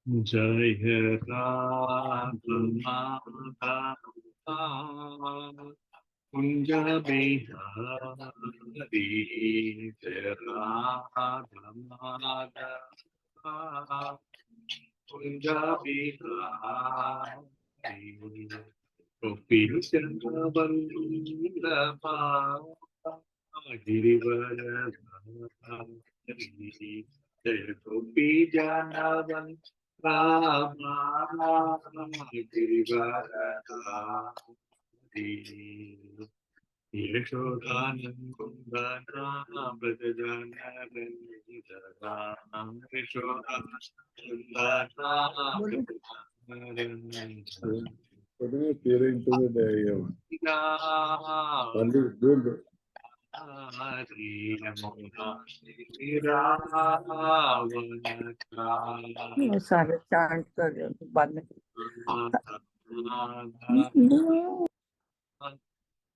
जय राधा माधव कुंज बिहारी जय राधा माधव कुंज बिहारी गोपी चंद्रवल्लभा गिरिवरधारी जय गोपी जानवन रामा गिरिवरधारी यशोदानन्दना व्रजजनरञ्जना बोलो। यशोदानन्दना What do you hear into the only good? वो सारे चांट कर रहे हो तो बाद में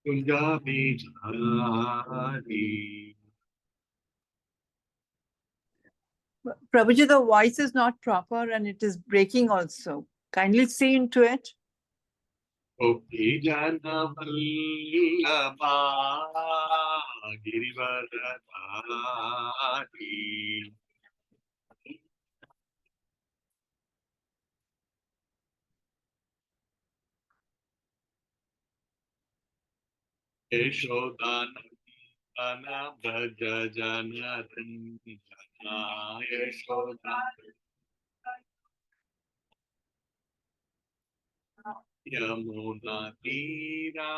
Punjabi Hari. Prabhuji, the voice is not proper and it is breaking also. Kindly see into it. Gopi Jana Vallabha Girivaradhari. Yashodana Braja Jana Ranjana Yashodana Yamuna Tira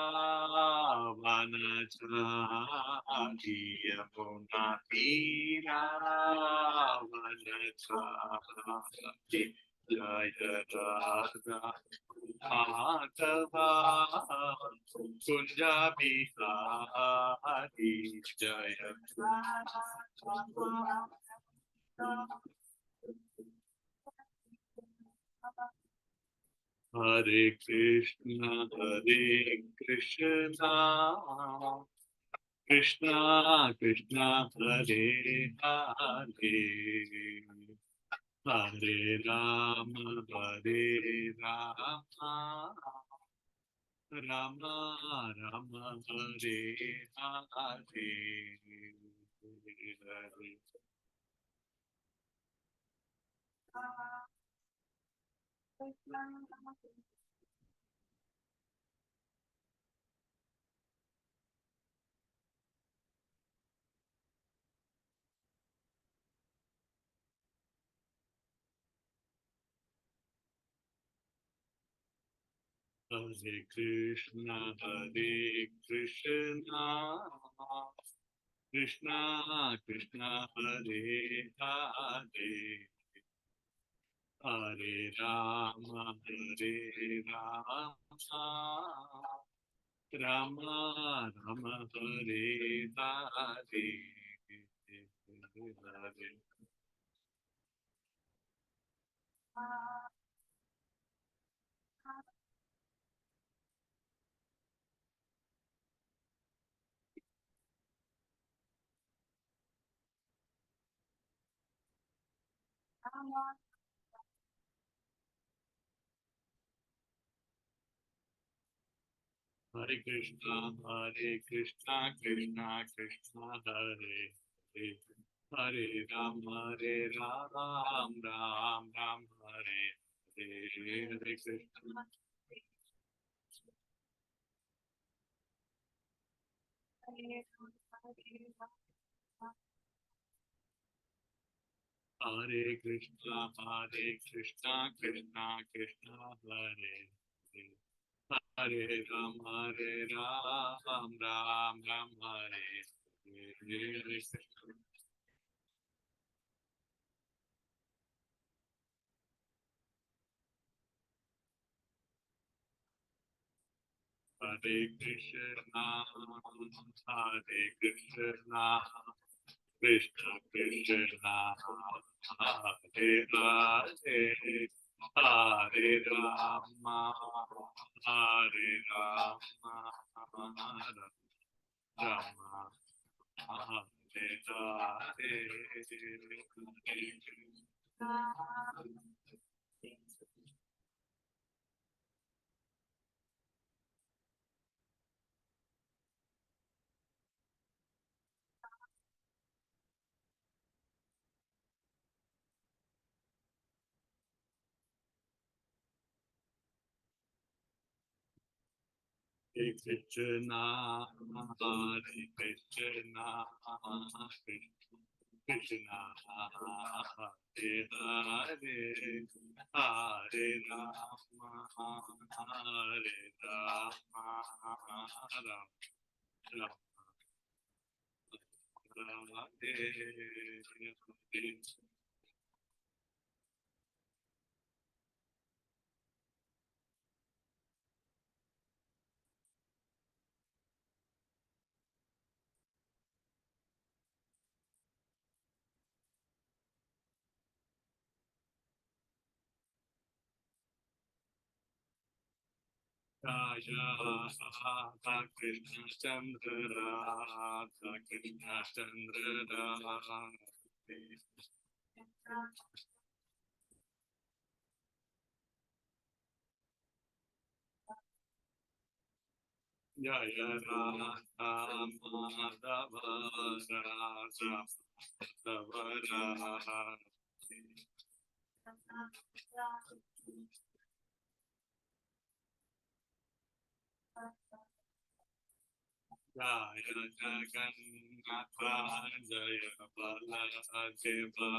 Vanachari Yamuna Tira Vanachari Jaya Radha Madhava Kunja Bihari Jaya Hare Krishna Krishna Krishna Hare Hare Hare Rama Rama Rama Hare Hare Hare Krishna Krishna Krishna Hare Hare Hare Rama Rama Rama Hare Hare Hare Krishna Krishna Krishna Hare Hare Hare Rama Ram Hare Hare Hare Krishna Hare Krishna Krishna Krishna Hare Hare Hare Rama Ram Hare Hare Hare Krishna Hare Krishna Krishna Krishna Hare Hare Hare Rama Rama Hare Hare Krishna, Hare Krishna, Krishna, Hare Hare, Hare Rama, Hare Rama, Rama, Hare. Jaya Radha Krishna Chandra Radha Krishna Chandra Radha Jaya Radha Madhava Das Jaya Jagannatha Jaya Baladeva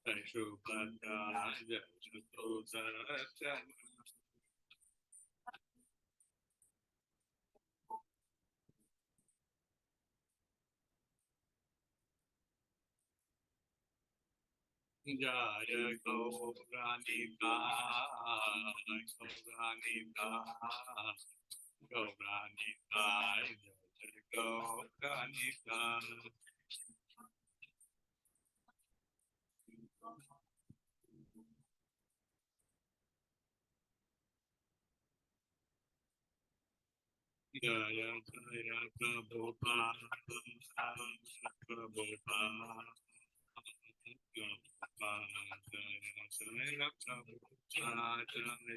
Jai Shubhadra Jai Sudarshan Jaya Gauranita Gauranita Gauranita Jaya Gauranita Jaya Jaya Prabhupada Prabhupada Jaya Prabhupada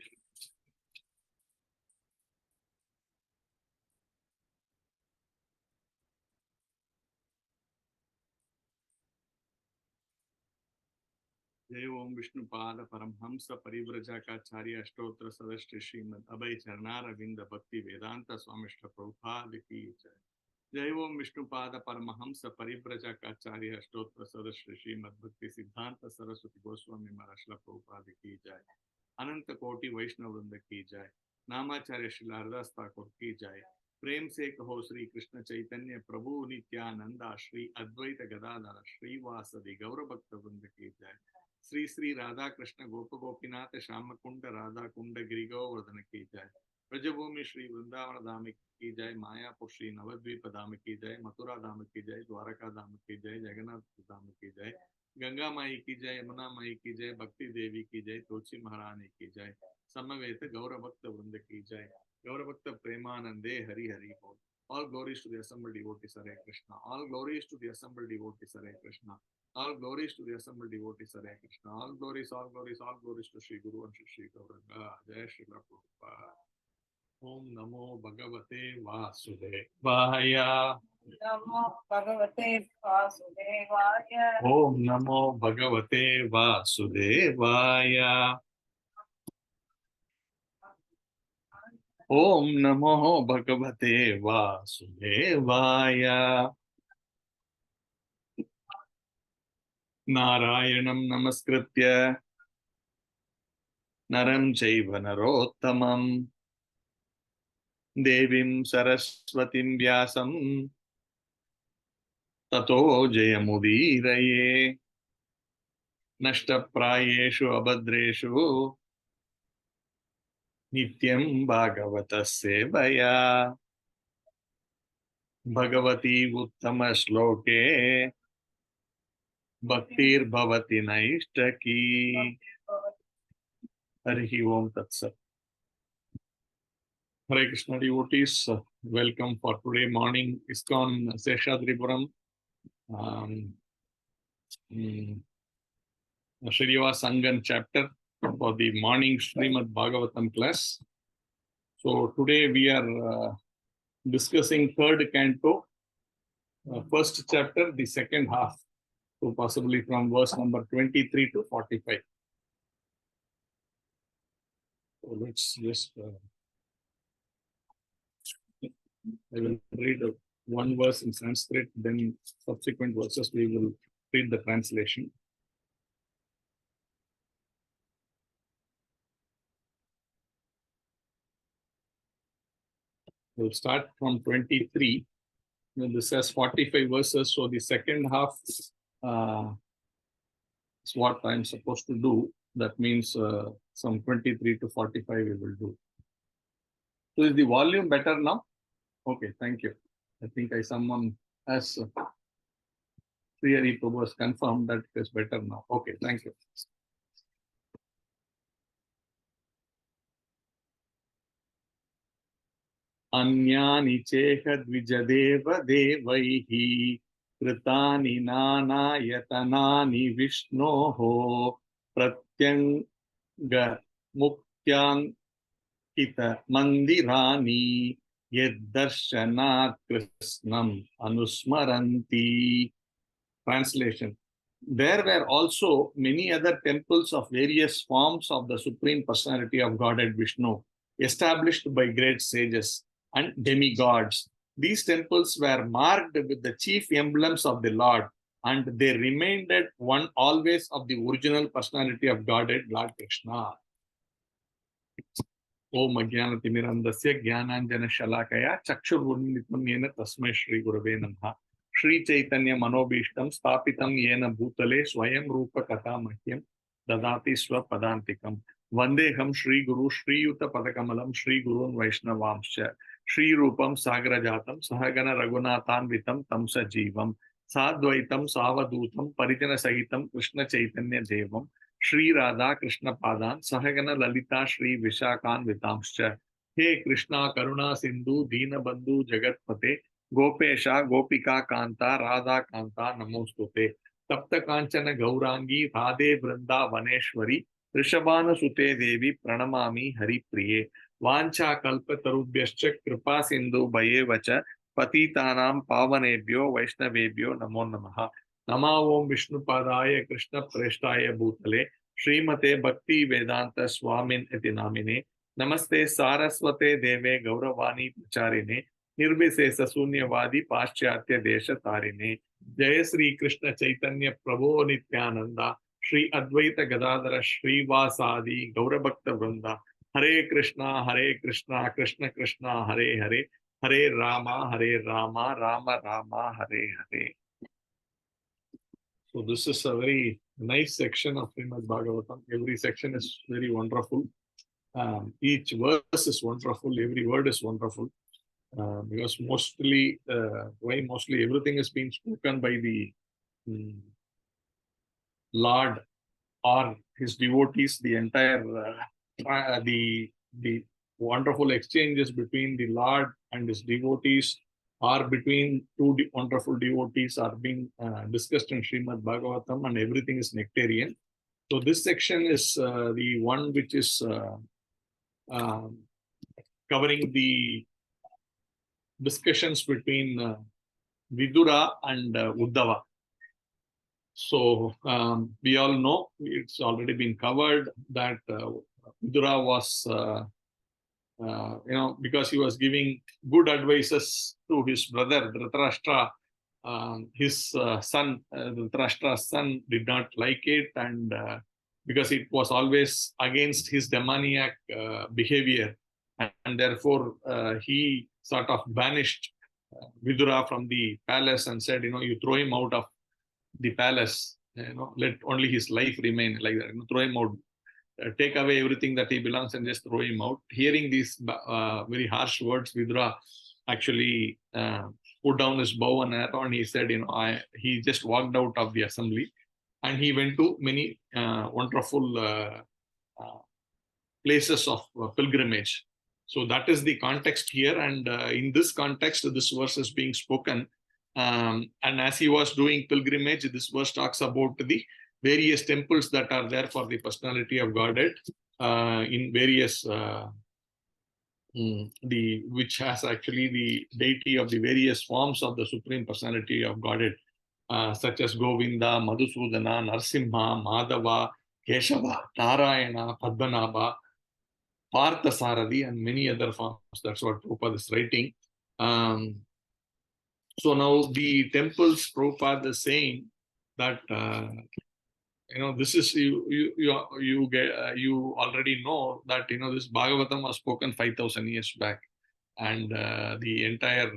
जय ओम विष्णुपाद परमहंस परिव्रजकाचार्य अष्टोत्तर सदस्य श्रीमद अभय चरणारविंद भक्ति वेदांत स्वामिष्ठ प्रभुपाद की जय। जय ओम विष्णुपाद परमहंस परिव्रजकाचार्य अष्टोत्तर सदस्य श्रीमद भक्ति सिद्धांत सरस्वती गोस्वामी महाराज प्रभुपाद की जय। अनंत कोटि वैष्णव वृंद की जय। नामाचार्य श्री हरदास ठाकुर की जय। प्रेम से कहो श्री कृष्ण चैतन्य प्रभु नित्यानंदा श्री अद्वैत गदाधर श्रीवासदि गौर भक्त वृंद की जय। श्री श्री राधा कृष्ण गोप गोपीनाथ श्याम कुंड राधा कुंड गिरिगोवर्धन की जय। ब्रजभूमि श्री वृंदावन धाम की जय। मायापुर श्री नवद्वीप धाम की जय। मथुरा धाम की जय। द्वारका धाम की जय। जगन्नाथ धाम की जय। गंगा माई की जय। यमुना माई की जय। भक्ति देवी की जय। तुलसी महारानी की जय। समवेत गौर भक्त वृंद की जय। गौर भक्त प्रेमानंदे हरि हरि बोल। All glories to the assembled devotees, Hare Krishna. All glories to the assembled devotees, Hare Krishna. All glories to the assembled devotees, Hare Krishna. All glories to Sri Guru and Sri Gauranga. Jai Shri Prabhupada. Om Namo Bhagavate Vasudevaya. Namo Bhagavate Vasudevaya. Om Namo Bhagavate Vasudevaya. Om Namo Bhagavate Vasudevaya. Narayanam Namaskritya Naram Chaiva Narottamam Devim Saraswatim Vyasam Tato Jayamudiraye Nashtaprayeshu Abhadreshu Nityam Bhagavata Sevaya Bhagavati Uttama Shloke Bhaktir Bhavati Naishtaki. Harihi Om Tatsat. Hare Krishna devotees, welcome for today morning ISKCON Seshadripuram Shrivas Sangan chapter for the morning Srimad Bhagavatam class. So today we are discussing third canto, first chapter, the second half. So possibly from verse number 23 to 45. So let's just I will read one verse in Sanskrit, then subsequent verses we will read the translation. We'll start from 23. This has 45 verses, so the second half is what I'm supposed to do. That means some 23 to 45 we will do. So is the volume better now? Okay, thank you. I think someone has Sri Prabhu has confirmed that it is better now. Okay, thank you. Anyani cheha dvijadeva devaihi kritani nanayatanani vishnoho pratyanga muktyangita mandirani yeddarshanat krishnam anusmaranti. Translation. There were also many other temples of various forms of the Supreme Personality of Godhead Vishnu, established by great sages and demigods. These temples were marked with the chief emblems of the Lord, and they remained one always of the original personality of Godhead, Lord Krishna. Om Ajnanatimirandasya Jnananjana Shalakaya Chakshurvunnitam Yena Tasmai Shri Gurave Namaha. Shri Chaitanya Manobishtam Stapitam Yena Bhutale Swayam Rupa Kata Mahyam Dadati Swa Padantikam Vandeham Shri Guru Shri Yuta Padakamalam Shri Gurun Vaishnavamscha Shri Rupam Sagrajatam Sahagana Raghunathan Vitam Tamsa Jivam Sadvaitam Savadutam Parijana Sahitam Krishna Chaitanya Devam Shri Radha Krishna Padan Sahagana Lalita Shri Vishakan Vitamscha. He Krishna Karuna Sindhu Dina Bandhu Jagatpate Gopesha Gopika Kanta Radha Kanta Namostute Tapta Kanchana Gaurangi Radhe Vrinda Vaneshwari Rishabhana Sute Devi Pranamami Hari Priye Vancha Kalpa Tarubhyascha Kripa Sindhu Bhayevacha Patitanam Pavanebhyo Vaishnavebhyo Namo Namaha. Nama Om Vishnu Padaya Krishna Preshtaya Bhutale Srimate Bhakti Vedanta Swamin Iti Namine Namaste Saraswate Deve Gauravani Pracharine Nirbhisesa Sunyavadi Paschatya Desha Tarine Jaya Sri Krishna Chaitanya Prabhu Nityananda Sri Advaita Gadadhara Sri Vasadi Gaurabhakta Vrinda Hare Krishna Krishna Krishna Hare Hare Hare Rama Rama Rama Hare Hare. So this is a very nice section of Srimad Bhagavatam. Every section is very wonderful. Each verse is wonderful. Every word is wonderful. Because mostly everything is being spoken by the Lord or his devotees. The entire the wonderful exchanges between the Lord and his devotees or between two wonderful devotees are being discussed in Srimad Bhagavatam, and everything is nectarian. So this section is the one which is covering the discussions between Vidura and Uddhava. So we all know, it's already been covered, that Vidura was because he was giving good advices to his brother Dhritarashtra. His son, Dhritarashtra's son, did not like it, and because it was always against his demoniac behavior, and therefore he sort of banished Vidura from the palace and said, you throw him out of the palace, let only his life remain like that, throw him out. Take away everything that he belongs and just throw him out. Hearing these very harsh words, Vidura actually put down his bow and arrow, and he said, he just walked out of the assembly, and he went to many wonderful places of pilgrimage. So that is the context here, and in this context, this verse is being spoken. And as he was doing pilgrimage, this verse talks about the various temples that are there for the personality of Godhead in various, which has actually the deity of the various forms of the Supreme Personality of Godhead, such as Govinda, Madhusudana, Narsimha, Madhava, Keshava, Narayana, Padmanabha, Parthasarathi, and many other forms. That's what Prabhupada is writing. So now the temples, Prabhupada is saying that this is you already know that this Bhagavatam was spoken 5,000 years back, and the entire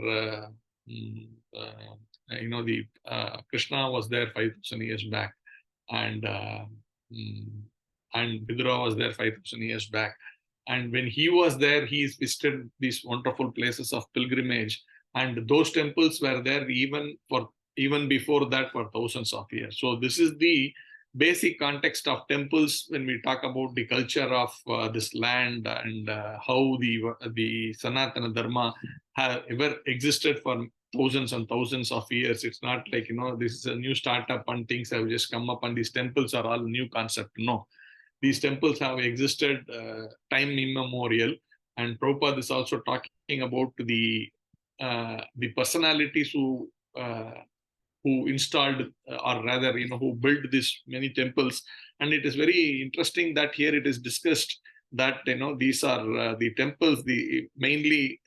the Krishna was there 5,000 years back, and Vidura was there 5,000 years back. And when he was there, he visited these wonderful places of pilgrimage, and those temples were there even before that for thousands of years. So this is the basic context of temples when we talk about the culture of this land and how the Sanatana Dharma have ever existed for thousands and thousands of years. It's not like this is a new startup and things have just come up and these temples are all new concept. No, these temples have existed time immemorial, and Prabhupada is also talking about the personalities who installed or rather who built these many temples. And it is very interesting that here it is discussed that these are the temples mainly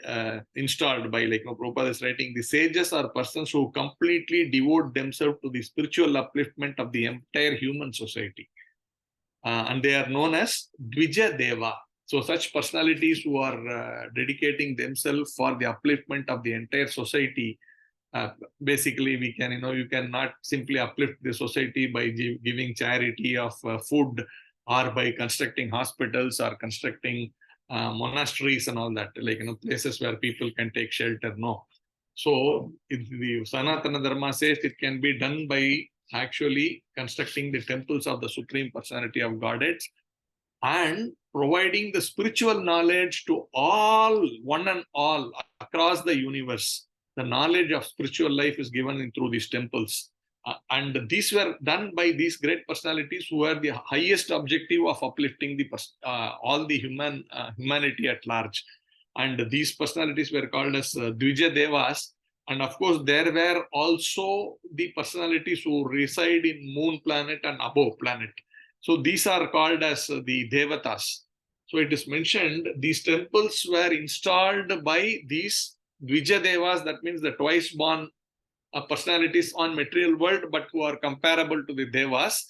installed by, like Prabhupada is writing, the sages are persons who completely devote themselves to the spiritual upliftment of the entire human society. And they are known as Dvija Deva. So such personalities who are dedicating themselves for the upliftment of the entire society. Basically, we can, you cannot simply uplift the society by giving charity of food or by constructing hospitals or constructing monasteries and all that, like, places where people can take shelter. No. So the Sanatana Dharma says it can be done by actually constructing the temples of the Supreme Personality of Godhead and providing the spiritual knowledge to all, one and all, across the universe. The knowledge of spiritual life is given through these temples. And these were done by these great personalities who were the highest objective of uplifting all the humanity at large. And these personalities were called as Dvija Devas. And of course, there were also the personalities who reside in moon planet and above planet. So these are called as the Devatas. So it is mentioned these temples were installed by these Dvija Devas, that means the twice born personalities on material world, but who are comparable to the Devas.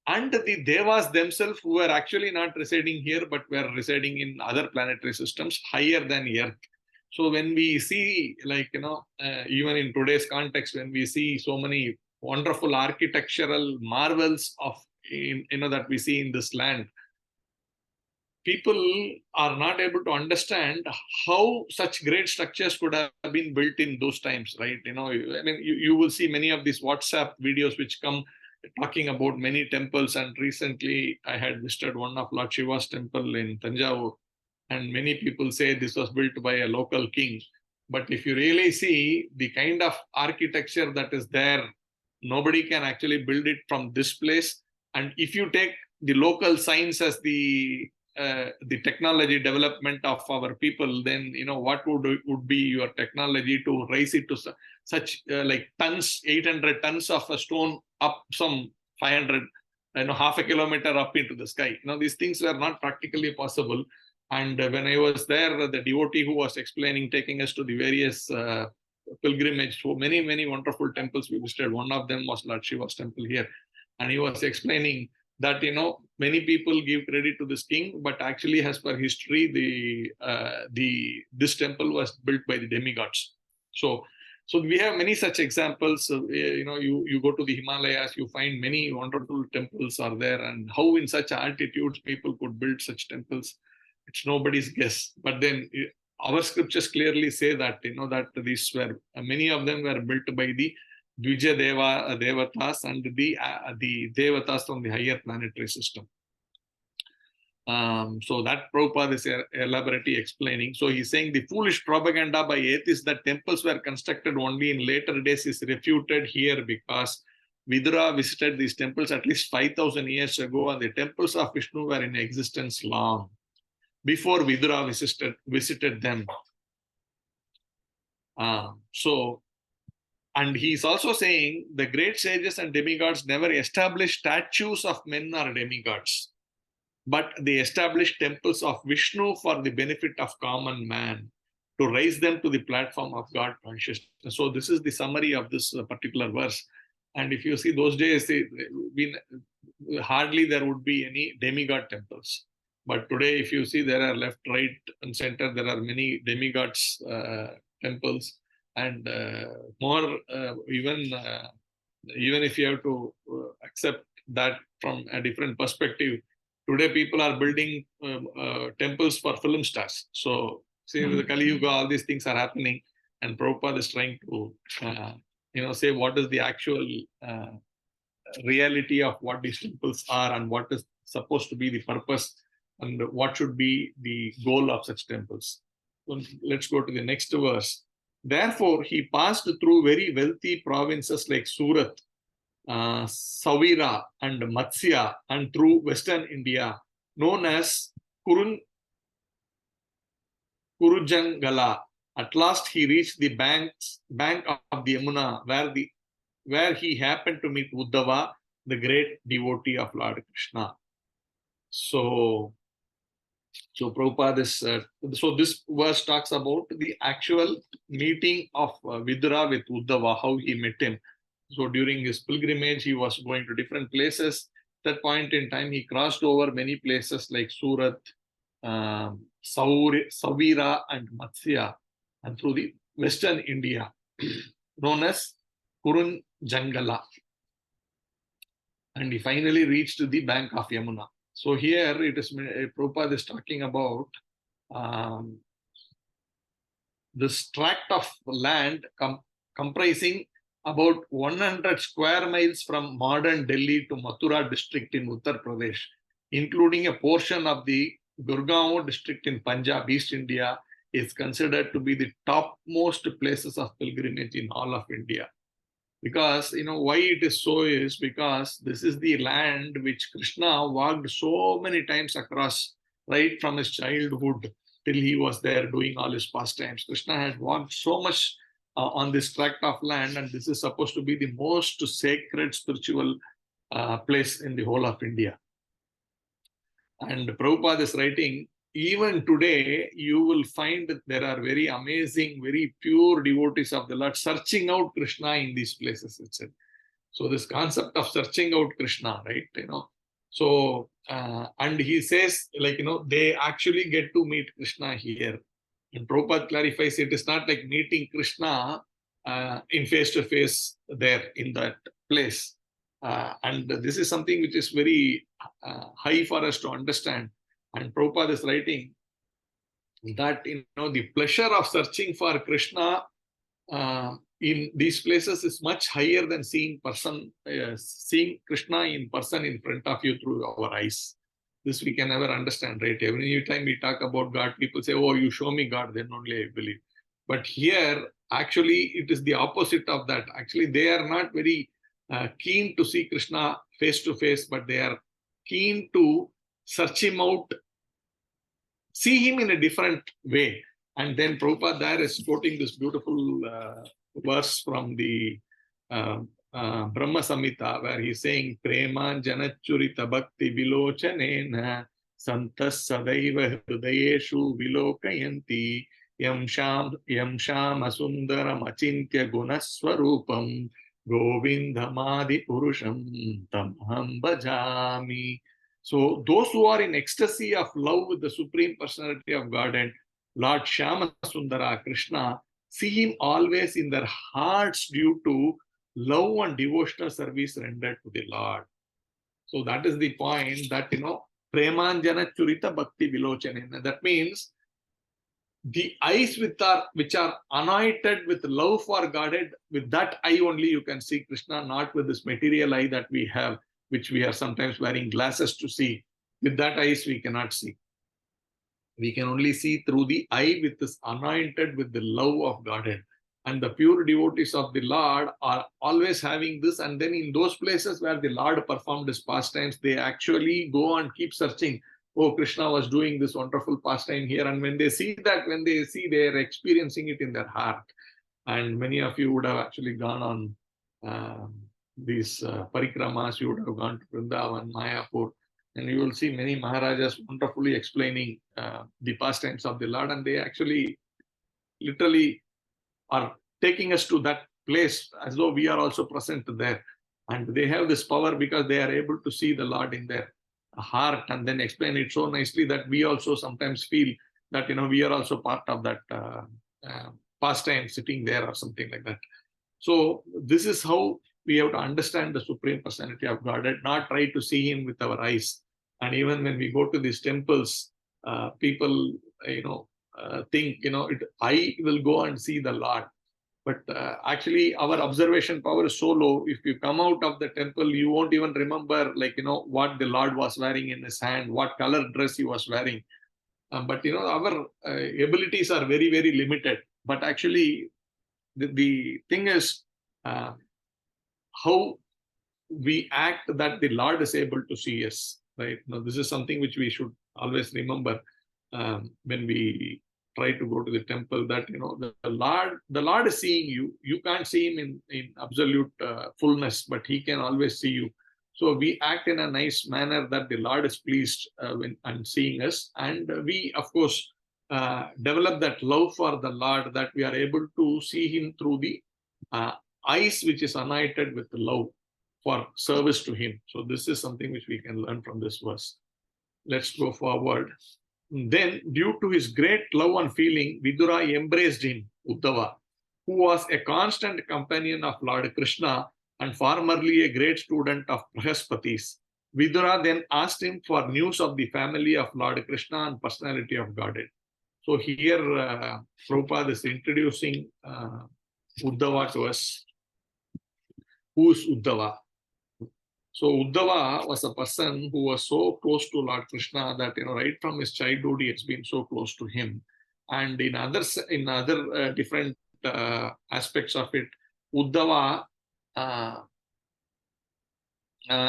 And the Devas themselves, who were actually not residing here, but were residing in other planetary systems higher than Earth. So when we see, like, even in today's context, when we see so many wonderful architectural marvels of, that we see in this land, people are not able to understand how such great structures could have been built in those times, right? I mean, you will see many of these WhatsApp videos which come talking about many temples. And recently I had visited one of Lord Shiva's temple in Tanjavur, and many people say this was built by a local king. But if you really see the kind of architecture that is there, nobody can actually build it from this place. And if you take the local science as the technology development of our people, then what would be your technology to raise it to such like tons, 800 tons of a stone up some 500, half a kilometer up into the sky. These things were not practically possible. And when I was there, the devotee who was explaining, taking us to the various pilgrimage, so many wonderful temples we visited. One of them was Lord Shiva's temple here, and he was explaining that many people give credit to this king, but actually, as per history, this temple was built by the demigods. So we have many such examples. You go to the Himalayas, you find many wonderful temples are there, and how in such altitudes people could build such temples, it's nobody's guess. But then our scriptures clearly say that that these were many of them were built by the Dvija Devatas and the Devatas from the higher planetary system. So that Prabhupada is elaborately explaining. So he's saying the foolish propaganda by atheists that temples were constructed only in later days is refuted here, because Vidura visited these temples at least 5,000 years ago, and the temples of Vishnu were in existence long before Vidura visited them. And he's also saying the great sages and demigods never established statues of men or demigods, but they established temples of Vishnu for the benefit of common man. to raise them to the platform of God consciousness. So this is the summary of this particular verse. And if you see those days, hardly there would be any demigod temples. But today, if you see, there are left, right, and center, there are many demigods temples, and more even if you have to accept that from a different perspective, today people are building temples for film stars. So see, with the Kali Yuga, all these things are happening, and Prabhupada is trying to say what is the actual reality of what these temples are and what is supposed to be the purpose and what should be the goal of such temples. So let's go to the next verse. Therefore, he passed through very wealthy provinces like Surat, Savira, and Matsya, and through Western India, known as Kurujangala. At last, he reached the bank of the Yamuna, where he happened to meet Uddhava, the great devotee of Lord Krishna. So Prabhupada is, so this verse talks about the actual meeting of Vidura with Uddhava, how he met him. So during his pilgrimage, he was going to different places. At that point in time, he crossed over many places like Surat, Savira, and Matsya, and through the Western India, known as Kurujangala. And he finally reached the bank of Yamuna. So here it is, Prabhupada is talking about this tract of land comprising about 100 square miles from modern Delhi to Mathura district in Uttar Pradesh, including a portion of the Gurgaon district in Punjab, East India, is considered to be the topmost places of pilgrimage in all of India. Because, why it is so is because this is the land which Krishna walked so many times across, right from his childhood till he was there doing all his pastimes. Krishna had walked so much on this tract of land, and this is supposed to be the most sacred spiritual place in the whole of India. And Prabhupada is writing, even today, you will find that there are very amazing, very pure devotees of the Lord searching out Krishna in these places itself. So this concept of searching out Krishna, right? So, and he says, they actually get to meet Krishna here. And Prabhupada clarifies, it is not like meeting Krishna in face-to-face there in that place. And this is something which is very high for us to understand. And Prabhupada is writing that the pleasure of searching for Krishna in these places is much higher than seeing Krishna in person in front of you through our eyes. This we can never understand, right? Every time we talk about God, people say, "Oh, you show me God, then only I believe." But here, actually, it is the opposite of that. Actually, they are not very keen to see Krishna face to face, but they are keen to search him out, see him in a different way. And then Prabhupada there is quoting this beautiful verse from the Brahma Samhita, where he's saying, Prema janachurita bhakti vilochanena santas sadaiva hrudayeshu vilokayanti yam shama sundaram achintya gunaswarupam govindhamadi purusham tamham bhajami. So those who are in ecstasy of love with the Supreme Personality of Godhead, Lord Shyama Sundara Krishna, see him always in their hearts due to love and devotional service rendered to the Lord. So that is the point that, Premanjana Churita Bhakti Vilochanena. That means the eyes which are anointed with love for Godhead, with that eye only you can see Krishna, not with this material eye that we have, which we are sometimes wearing glasses to see. With that eyes we cannot see. We can only see through the eye which is anointed with the love of Godhead. And the pure devotees of the Lord are always having this. And then in those places where the Lord performed his pastimes, they actually go and keep searching. Oh, Krishna was doing this wonderful pastime here. And when they see that, they are experiencing it in their heart. And many of you would have actually gone on these parikramas. You would have gone to Vrindavan, Mayapur, and you will see many Maharajas wonderfully explaining the pastimes of the Lord. And they actually literally are taking us to that place as though we are also present there. And they have this power because they are able to see the Lord in their heart and then explain it so nicely that we also sometimes feel that, we are also part of that pastime sitting there or something like that. So this is how we have to understand the Supreme Personality of Godhead, not try to see Him with our eyes. And even when we go to these temples, people, think, I will go and see the Lord. But actually, our observation power is so low. If you come out of the temple, you won't even remember, what the Lord was wearing in His hand, what color dress He was wearing. But our abilities are very, very limited. But actually, the thing is how we act that the Lord is able to see us. Right now, this is something which we should always remember when we try to go to the temple. That the Lord is seeing you. You can't see Him in absolute fullness, but He can always see you. So we act in a nice manner that the Lord is pleased when and seeing us, and we of course develop that love for the Lord, that we are able to see Him through the eyes which is anointed with love for service to Him. So this is something which we can learn from this verse. Let's go forward. Then, due to his great love and feeling, Vidura embraced him, Uddhava, who was a constant companion of Lord Krishna and formerly a great student of Brahaspati's. Vidura then asked him for news of the family of Lord Krishna and personality of Godhead. So here, Prabhupada is introducing Uddhava to us. Who is Uddhava? So Uddhava was a person who was so close to Lord Krishna that right from his childhood he has been so close to him. And in other different aspects of it, Uddhava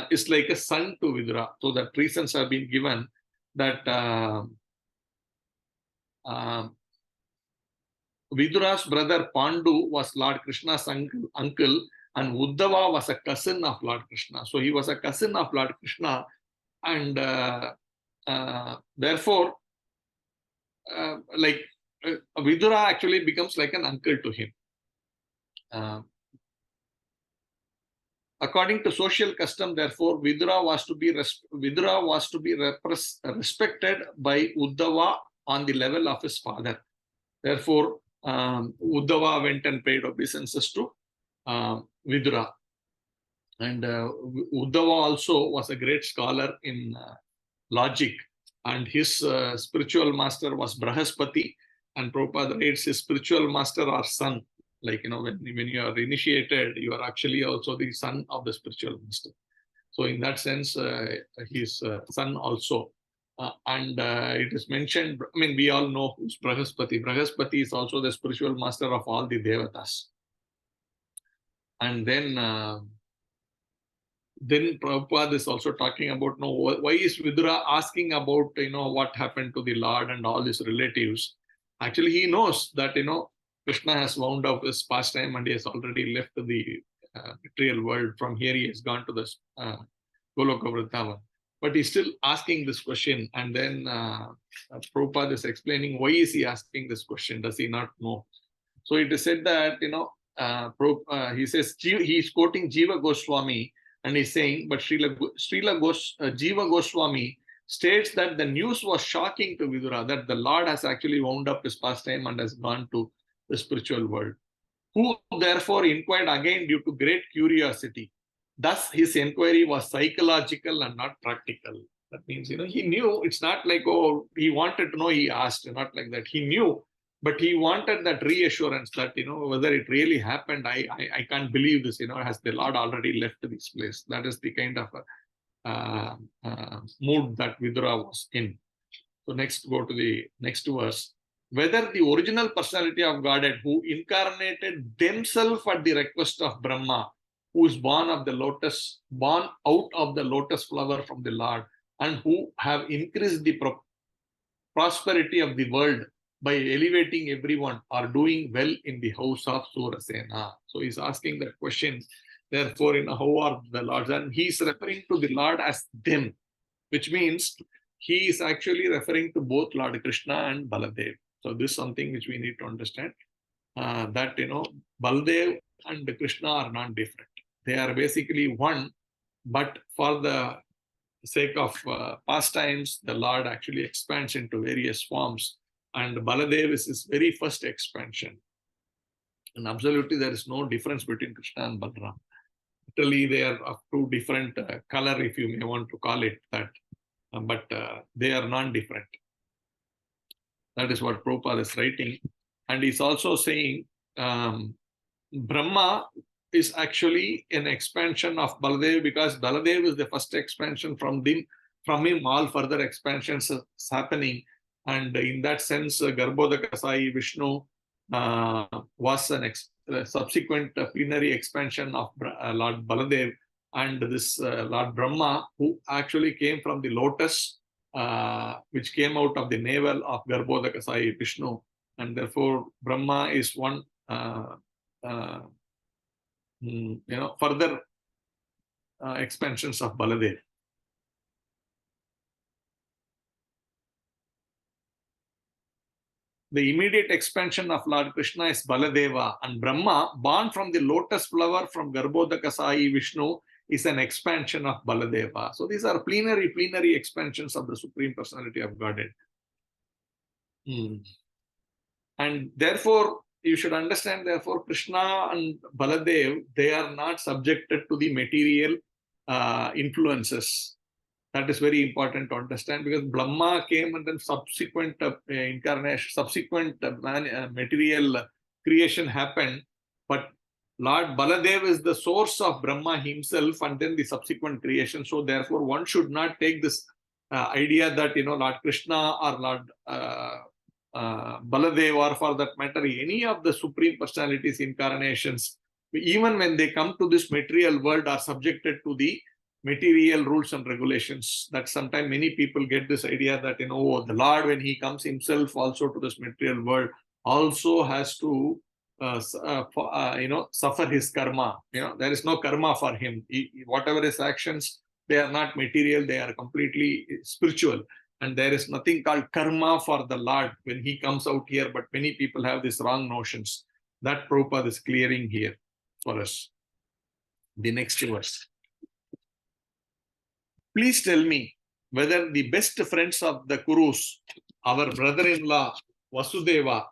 is like a son to Vidura. So that reasons have been given that Vidura's brother Pandu was Lord Krishna's uncle, and Uddhava was a cousin of Lord Krishna. So he was a cousin of Lord Krishna, and therefore, Vidura actually becomes like an uncle to him. According to social custom, therefore, Vidura was to be respected by Uddhava on the level of his father. Therefore, Uddhava went and paid obeisances to Vidura. And Uddhava also was a great scholar in logic, and his spiritual master was Brahaspati, and Prabhupada writes his spiritual master or son. Like, when you are initiated, you are actually also the son of the spiritual master. So in that sense, his son also. And it is mentioned, we all know who's Brahaspati. Brahaspati is also the spiritual master of all the Devatas. And then Prabhupada is also talking about, why is Vidura asking about, what happened to the Lord and all his relatives. Actually, he knows that, Krishna has wound up his pastime and he has already left the material world. From here, he has gone to the Goloka Vrindavan. But he's still asking this question. And then Prabhupada is explaining why is he asking this question? Does he not know? So it is said that, he says, he's quoting Jiva Goswami, and he's saying, but Jiva Goswami states that the news was shocking to Vidura, that the Lord has actually wound up his pastime and has gone to the spiritual world, who therefore inquired again due to great curiosity. Thus, his inquiry was psychological and not practical. That means, he knew. It's not like, he wanted to know, he asked, not like that. He knew, but he wanted that reassurance that, whether it really happened. I can't believe this, has the Lord already left this place? That is the kind of mood that Vidura was in. So next, go to the next verse. Whether the original personality of Godhead, who incarnated themselves at the request of Brahma, who is born out of the lotus flower from the Lord, and who have increased the prosperity of the world by elevating everyone, are doing well in the house of Surasena. So he's asking that question. Therefore, how are the Lords? And he's referring to the Lord as them, which means he is actually referring to both Lord Krishna and Baladev. So this is something which we need to understand, that, Baldev and Krishna are not different. They are basically one, but for the sake of pastimes, the Lord actually expands into various forms. And Baladev is his very first expansion. And absolutely, there is no difference between Krishna and Balram. Literally, they are of two different color, if you may want to call it that, but they are non-different. That is what Prabhupada is writing. And he's also saying Brahma is actually an expansion of Baladev, because Baladev is the first expansion. From him, all further expansions is happening. And in that sense, Garbhodaka Sai Vishnu was a subsequent plenary expansion of Lord Baladev. And this Lord Brahma, who actually came from the lotus, which came out of the navel of Garbhodaka Sai Vishnu. And therefore, Brahma is one further expansions of Baladev. The immediate expansion of Lord Krishna is Baladeva, and Brahma, born from the lotus flower from Garbhodaka Sai Vishnu, is an expansion of Baladeva. So these are plenary expansions of the Supreme Personality of Godhead. And therefore, you should understand, therefore, Krishna and Baladev, they are not subjected to the material influences. That is very important to understand, because Brahma came and then subsequent incarnation, subsequent material creation happened. But Lord Baladev is the source of Brahma himself and then the subsequent creation. So therefore, one should not take this idea that, Lord Krishna or Lord Baladev, or for that matter, any of the Supreme Personalities incarnations, even when they come to this material world, are subjected to the material rules and regulations. That sometimes many people get this idea that, the Lord, when he comes himself also to this material world, also has to suffer his karma. There is no karma for him. Whatever his actions, they are not material, they are completely spiritual. And there is nothing called karma for the Lord when he comes out here. But many people have these wrong notions. That Prabhupada is clearing here for us. The next verse. Please tell me whether the best friends of the Kurus, our brother-in-law Vasudeva,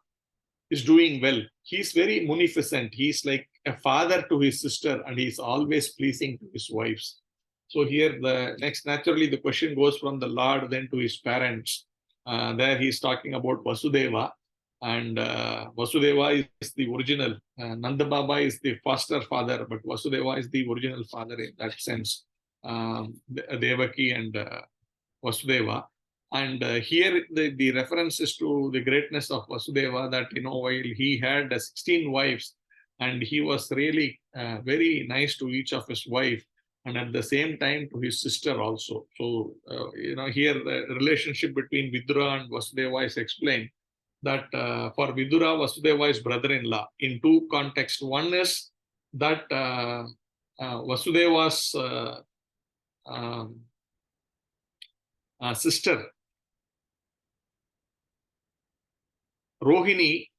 is doing well. He is very munificent. He is like a father to his sister, and he is always pleasing to his wives. So here, naturally, the question goes from the Lord then to his parents. There he is talking about Vasudeva, and Vasudeva is the original. Nanda Baba is the foster father, but Vasudeva is the original father in that sense. Devaki and Vasudeva. And here the reference is to the greatness of Vasudeva, that, while he had 16 wives, and he was really very nice to each of his wife, and at the same time to his sister also. So, here the relationship between Vidura and Vasudeva is explained, that for Vidura, Vasudeva is brother-in-law in two contexts. One is that Vasudeva's sister, Rohini,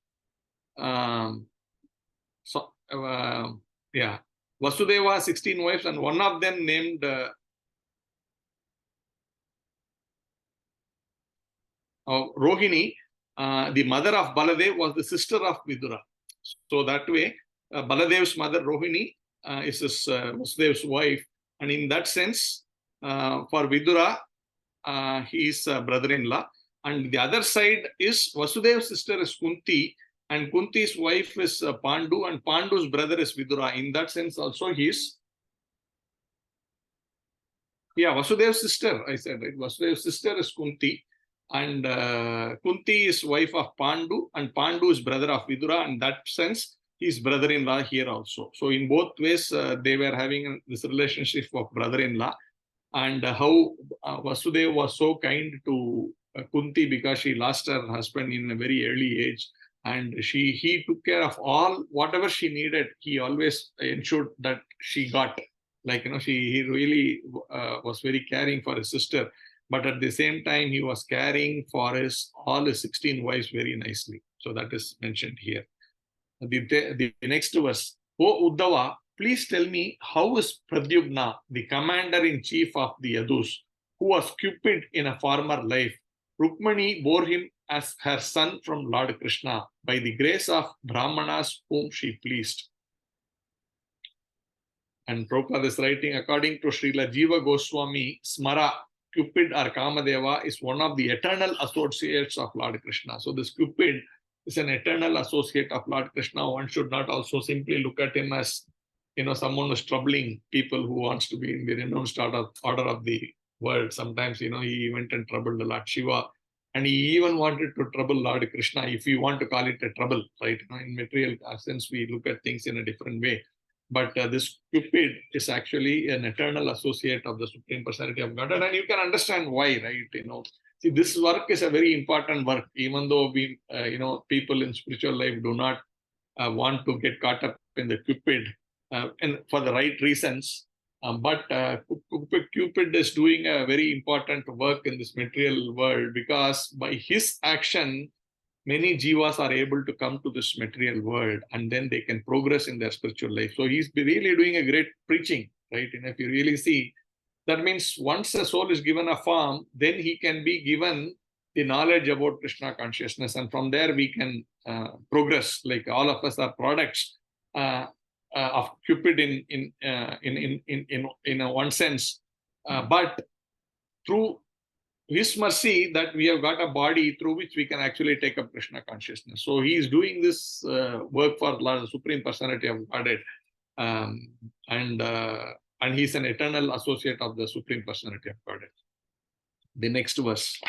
Vasudeva 16 wives, and one of them named Rohini, the mother of Baladev, was the sister of Vidura. So that way, Baladev's mother Rohini is his Vasudev's wife, and in that sense, for Vidura, he is brother-in-law. And the other side is Vasudev's sister is Kunti, and Kunti's wife is Pandu, and Pandu's brother is Vidura. In that sense, also he is Vasudev's sister. I said, right? Vasudev's sister is Kunti, and Kunti is wife of Pandu, and Pandu is brother of Vidura. In that sense, he is brother-in-law here also. So in both ways, they were having this relationship of brother-in-law. And how Vasudeva was so kind to Kunti, because she lost her husband in a very early age, and he took care of all, whatever she needed. He always ensured that she got, he really was very caring for his sister. but at the same time, he was caring for all his 16 wives very nicely. So that is mentioned here. The next verse. O Uddhava, please tell me, how is Pradyumna, the commander-in-chief of the Yadus, who was Cupid in a former life? Rukmani bore him as her son from Lord Krishna by the grace of Brahmanas whom she pleased. And Prabhupada is writing, according to Srila Jiva Goswami, Smara, Cupid or Kamadeva is one of the eternal associates of Lord Krishna. So this Cupid is an eternal associate of Lord Krishna. One should not also simply look at him as, someone who's troubling people who wants to be in the renounced order of the world. Sometimes, he went and troubled the Lord Shiva, and he even wanted to trouble Lord Krishna, if you want to call it a trouble, right? In material sense, we look at things in a different way. But this Cupid is actually an eternal associate of the Supreme Personality of Godhead, and you can understand why, right? See, this work is a very important work, even though we, people in spiritual life do not want to get caught up in the Cupid, and for the right reasons. But Cupid is doing a very important work in this material world, because by his action, many jivas are able to come to this material world, and then they can progress in their spiritual life. So he's really doing a great preaching, right? And if you really see, that means once a soul is given a form, then he can be given the knowledge about Krishna consciousness, and from there we can progress. Like all of us are products of Cupid in one sense, but through his mercy that we have got a body through which we can actually take up Krishna consciousness. So he is doing this work for the Supreme Personality of Godhead, and he's an eternal associate of the Supreme Personality of Godhead. The next verse.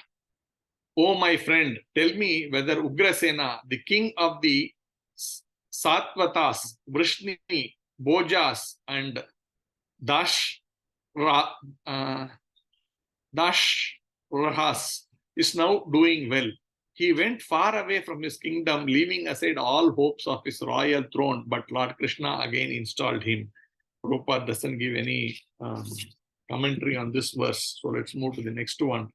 Oh, my friend, tell me whether Ugrasena, the king of the Satvatas, Vrishni, Bojas, and Dashrahas, is now doing well. He went far away from his kingdom, leaving aside all hopes of his royal throne, but Lord Krishna again installed him. Prabhupada doesn't give any commentary on this verse. So let's move to the next one.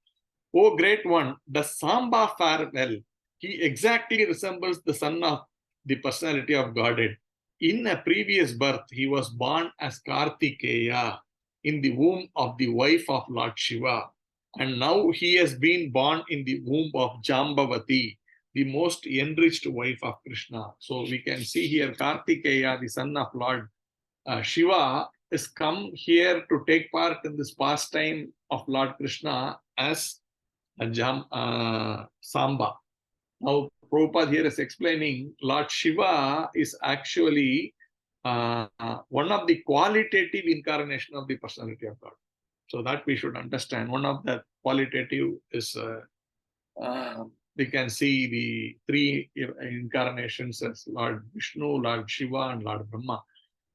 O great one, does Samba fare well? He exactly resembles the son of the personality of Godhead. In a previous birth, he was born as Kartikeya in the womb of the wife of Lord Shiva. And now he has been born in the womb of Jambavati, the most enriched wife of Krishna. So we can see here Kartikeya, the son of Lord Shiva, is come here to take part in this pastime of Lord Krishna as Samba. Now, Prabhupada here is explaining Lord Shiva is actually one of the qualitative incarnation of the personality of God. So that we should understand. One of the qualitative is, we can see the three incarnations as Lord Vishnu, Lord Shiva, and Lord Brahma.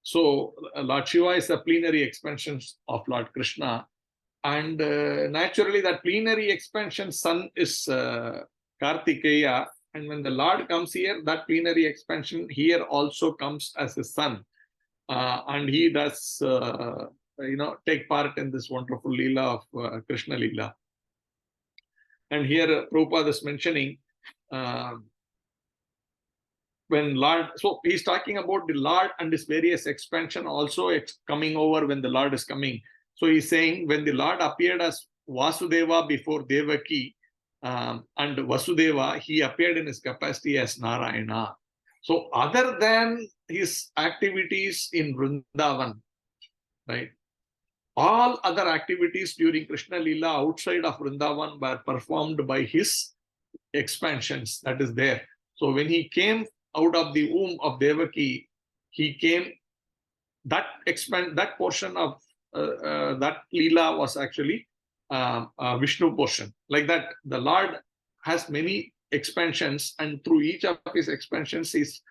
So Lord Shiva is a plenary expansion of Lord Krishna. And naturally, that plenary expansion son is Kartikeya. And when the Lord comes here, that plenary expansion here also comes as his son. And he does, take part in this wonderful Leela of Krishna Leela. And here Prabhupada is mentioning when Lord, so he's talking about the Lord and his various expansion also coming over when the Lord is coming. So he's saying when the Lord appeared as Vasudeva before Devaki and Vasudeva, he appeared in his capacity as Narayana. So other than his activities in Vrindavan, right? All other activities during Krishna Leela outside of Vrindavan were performed by his expansions that is there. So when he came out of the womb of Devaki, he came, that portion of that Leela was actually Vishnu portion. Like that, the Lord has many expansions, and through each of his expansions, he's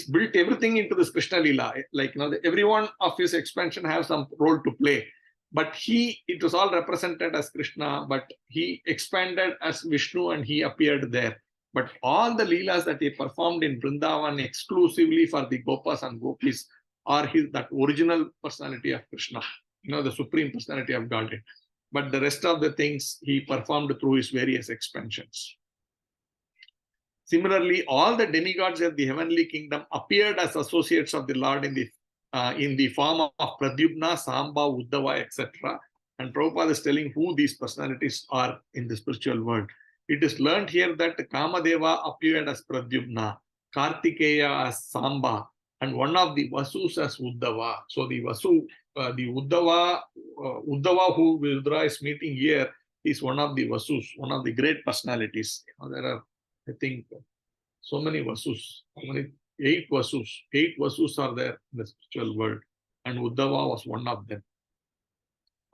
built everything into this Krishna Leela. Like, every one of his expansion has some role to play. But it was all represented as Krishna, but he expanded as Vishnu and he appeared there. But all the Leelas that he performed in Vrindavan exclusively for the Gopas and Gopis are that original personality of Krishna, the Supreme Personality of Godhead. but the rest of the things he performed through his various expansions. Similarly, all the demigods of the heavenly kingdom appeared as associates of the Lord in the form of Pradyumna, Samba, Uddhava, etc. And Prabhupada is telling who these personalities are in the spiritual world. It is learned here that Kamadeva appeared as Pradyumna, Kartikeya as Samba, and one of the Vasus as Uddhava. So the Vasu, the Uddhava who Vidura is meeting here is one of the Vasus, one of the great personalities. There are, I think, so many Vasus. How many? 8 Vasus. 8 Vasus are there in the spiritual world, and Uddhava was one of them.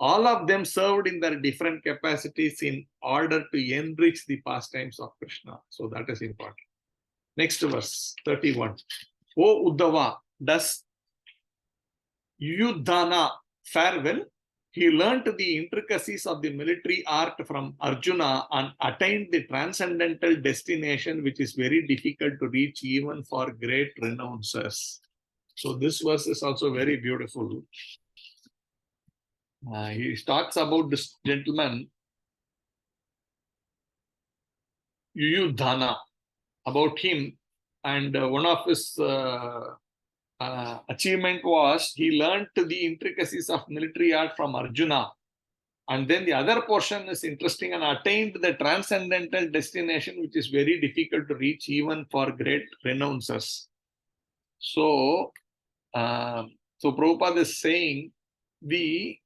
All of them served in their different capacities in order to enrich the pastimes of Krishna. So that is important. Next verse, 31. O Uddhava, does Yudhana fare well? He learnt the intricacies of the military art from Arjuna and attained the transcendental destination, which is very difficult to reach even for great renouncers. So this verse is also very beautiful. He talks about this gentleman, Yudhana, about him, and one of his achievement was he learned the intricacies of military art from Arjuna. And then the other portion is interesting, and attained the transcendental destination, which is very difficult to reach even for great renouncers. So, so Prabhupada is saying the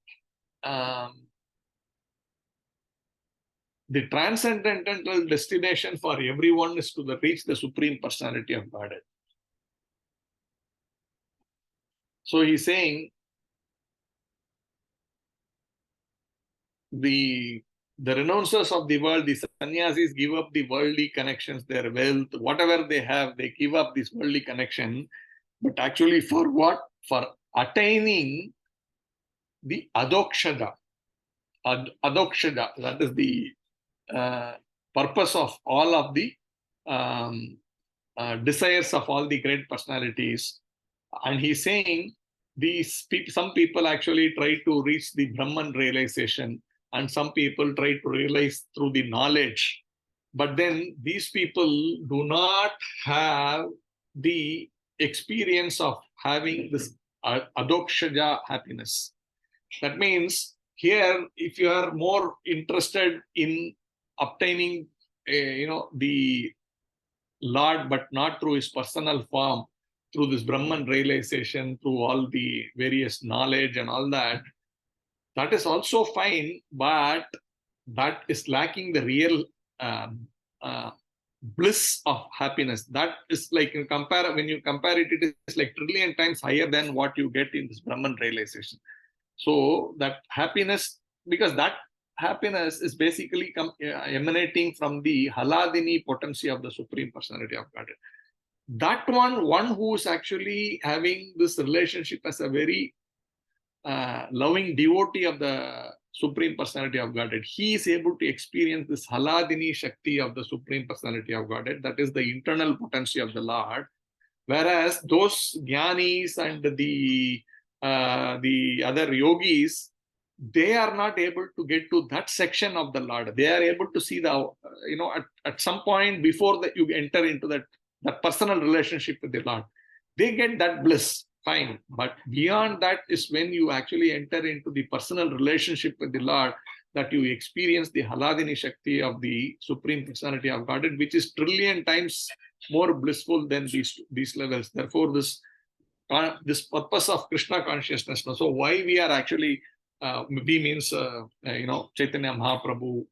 transcendental destination for everyone is to reach the Supreme Personality of Godhead. So he's saying the renouncers of the world, the sannyasis, give up the worldly connections, their wealth, whatever they have, they give up this worldly connection. But actually, for what? For attaining the adokshada. Adokshada, that is the purpose of all of the desires of all the great personalities. And he's saying some people actually try to reach the Brahman realization, and some people try to realize through the knowledge. But then these people do not have the experience of having this adokshaja happiness. That means here, if you are more interested in obtaining, the Lord, but not through his personal form, through this Brahman realization, through all the various knowledge and all that, that is also fine, but that is lacking the real bliss of happiness. That is like, when you compare it, it is like trillion times higher than what you get in this Brahman realization. So that happiness, because that happiness is basically emanating from the Haladini potency of the Supreme Personality of Godhead. That one who is actually having this relationship as a very loving devotee of the Supreme Personality of Godhead, he is able to experience this Haladini Shakti of the Supreme Personality of Godhead, that is the internal potency of the Lord. Whereas those jnanis and the other yogis, they are not able to get to that section of the Lord. They are able to see the, at some point before that you enter into that personal relationship with the Lord, they get that bliss, fine. But beyond that is when you actually enter into the personal relationship with the Lord, that you experience the Haladini Shakti of the Supreme Personality of Godhead, which is trillion times more blissful than these levels. Therefore, this purpose of Krishna consciousness. So why we are actually, we means, Chaitanya Mahaprabhu,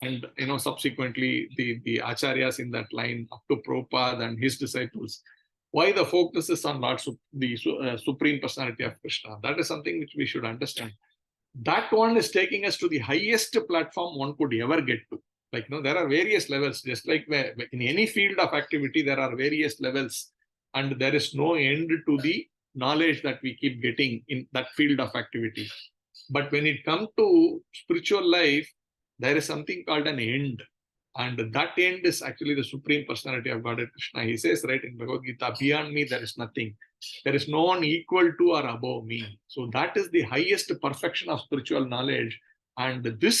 and subsequently the acharyas in that line up to Prabhupada and his disciples. Why the focus is on the Supreme Personality of Krishna? That is something which we should understand. That one is taking us to the highest platform one could ever get to. Like, there are various levels, just like in any field of activity, there are various levels, and there is no end to the knowledge that we keep getting in that field of activity. But when it comes to spiritual life, there is something called an end. And that end is actually the Supreme Personality of Godhead Krishna. He says, right in Bhagavad Gita, beyond me, there is nothing. There is no one equal to or above me. So that is the highest perfection of spiritual knowledge. And this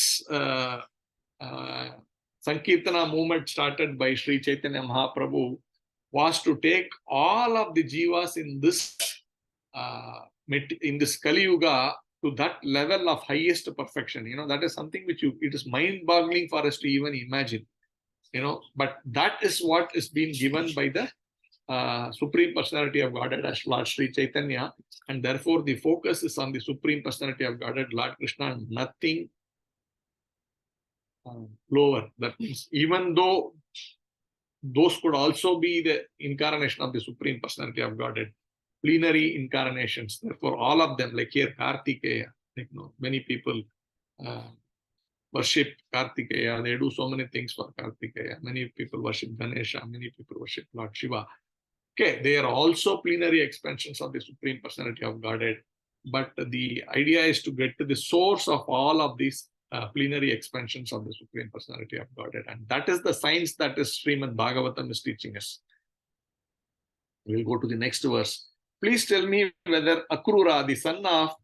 Sankirtana movement started by Sri Chaitanya Mahaprabhu was to take all of the jivas in this Kali Yuga to that level of highest perfection. That is something which it is mind-boggling for us to even imagine. But that is what is being given by the Supreme Personality of Godhead as Lord Sri Chaitanya, and therefore the focus is on the Supreme Personality of Godhead, Lord Krishna, and nothing lower. That means even though those could also be the incarnation of the Supreme Personality of Godhead, plenary incarnations. Therefore, all of them, like here Kartikeya, many people worship Kartikeya. They do so many things for Kartikeya. Many people worship Ganesha. Many people worship Lord Shiva. Okay, they are also plenary expansions of the Supreme Personality of Godhead. But the idea is to get to the source of all of these plenary expansions of the Supreme Personality of Godhead. And that is the science that is Srimad Bhagavatam is teaching us. We'll go to the next verse. Please tell me whether Akrura, the son of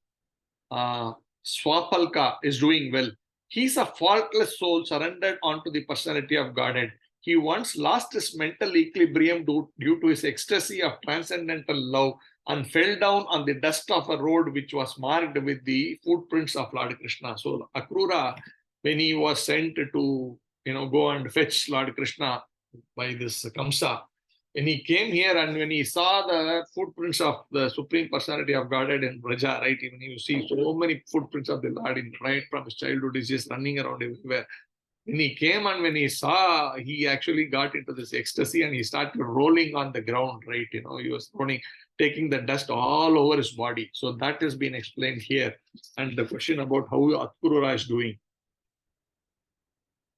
Swapalka, is doing well. He is a faultless soul surrendered onto the personality of Godhead. He once lost his mental equilibrium due to his ecstasy of transcendental love and fell down on the dust of a road which was marked with the footprints of Lord Krishna. So Akrura, when he was sent to go and fetch Lord Krishna by this Kamsa, when he came here and when he saw the footprints of the Supreme Personality of Godhead in Braja, right? Even you see so many footprints of the Lord right from his childhood, he's just running around everywhere. When he came and when he saw, he actually got into this ecstasy and he started rolling on the ground, right? He was rolling, taking the dust all over his body. So that has been explained here. And the question about how Akrura is doing.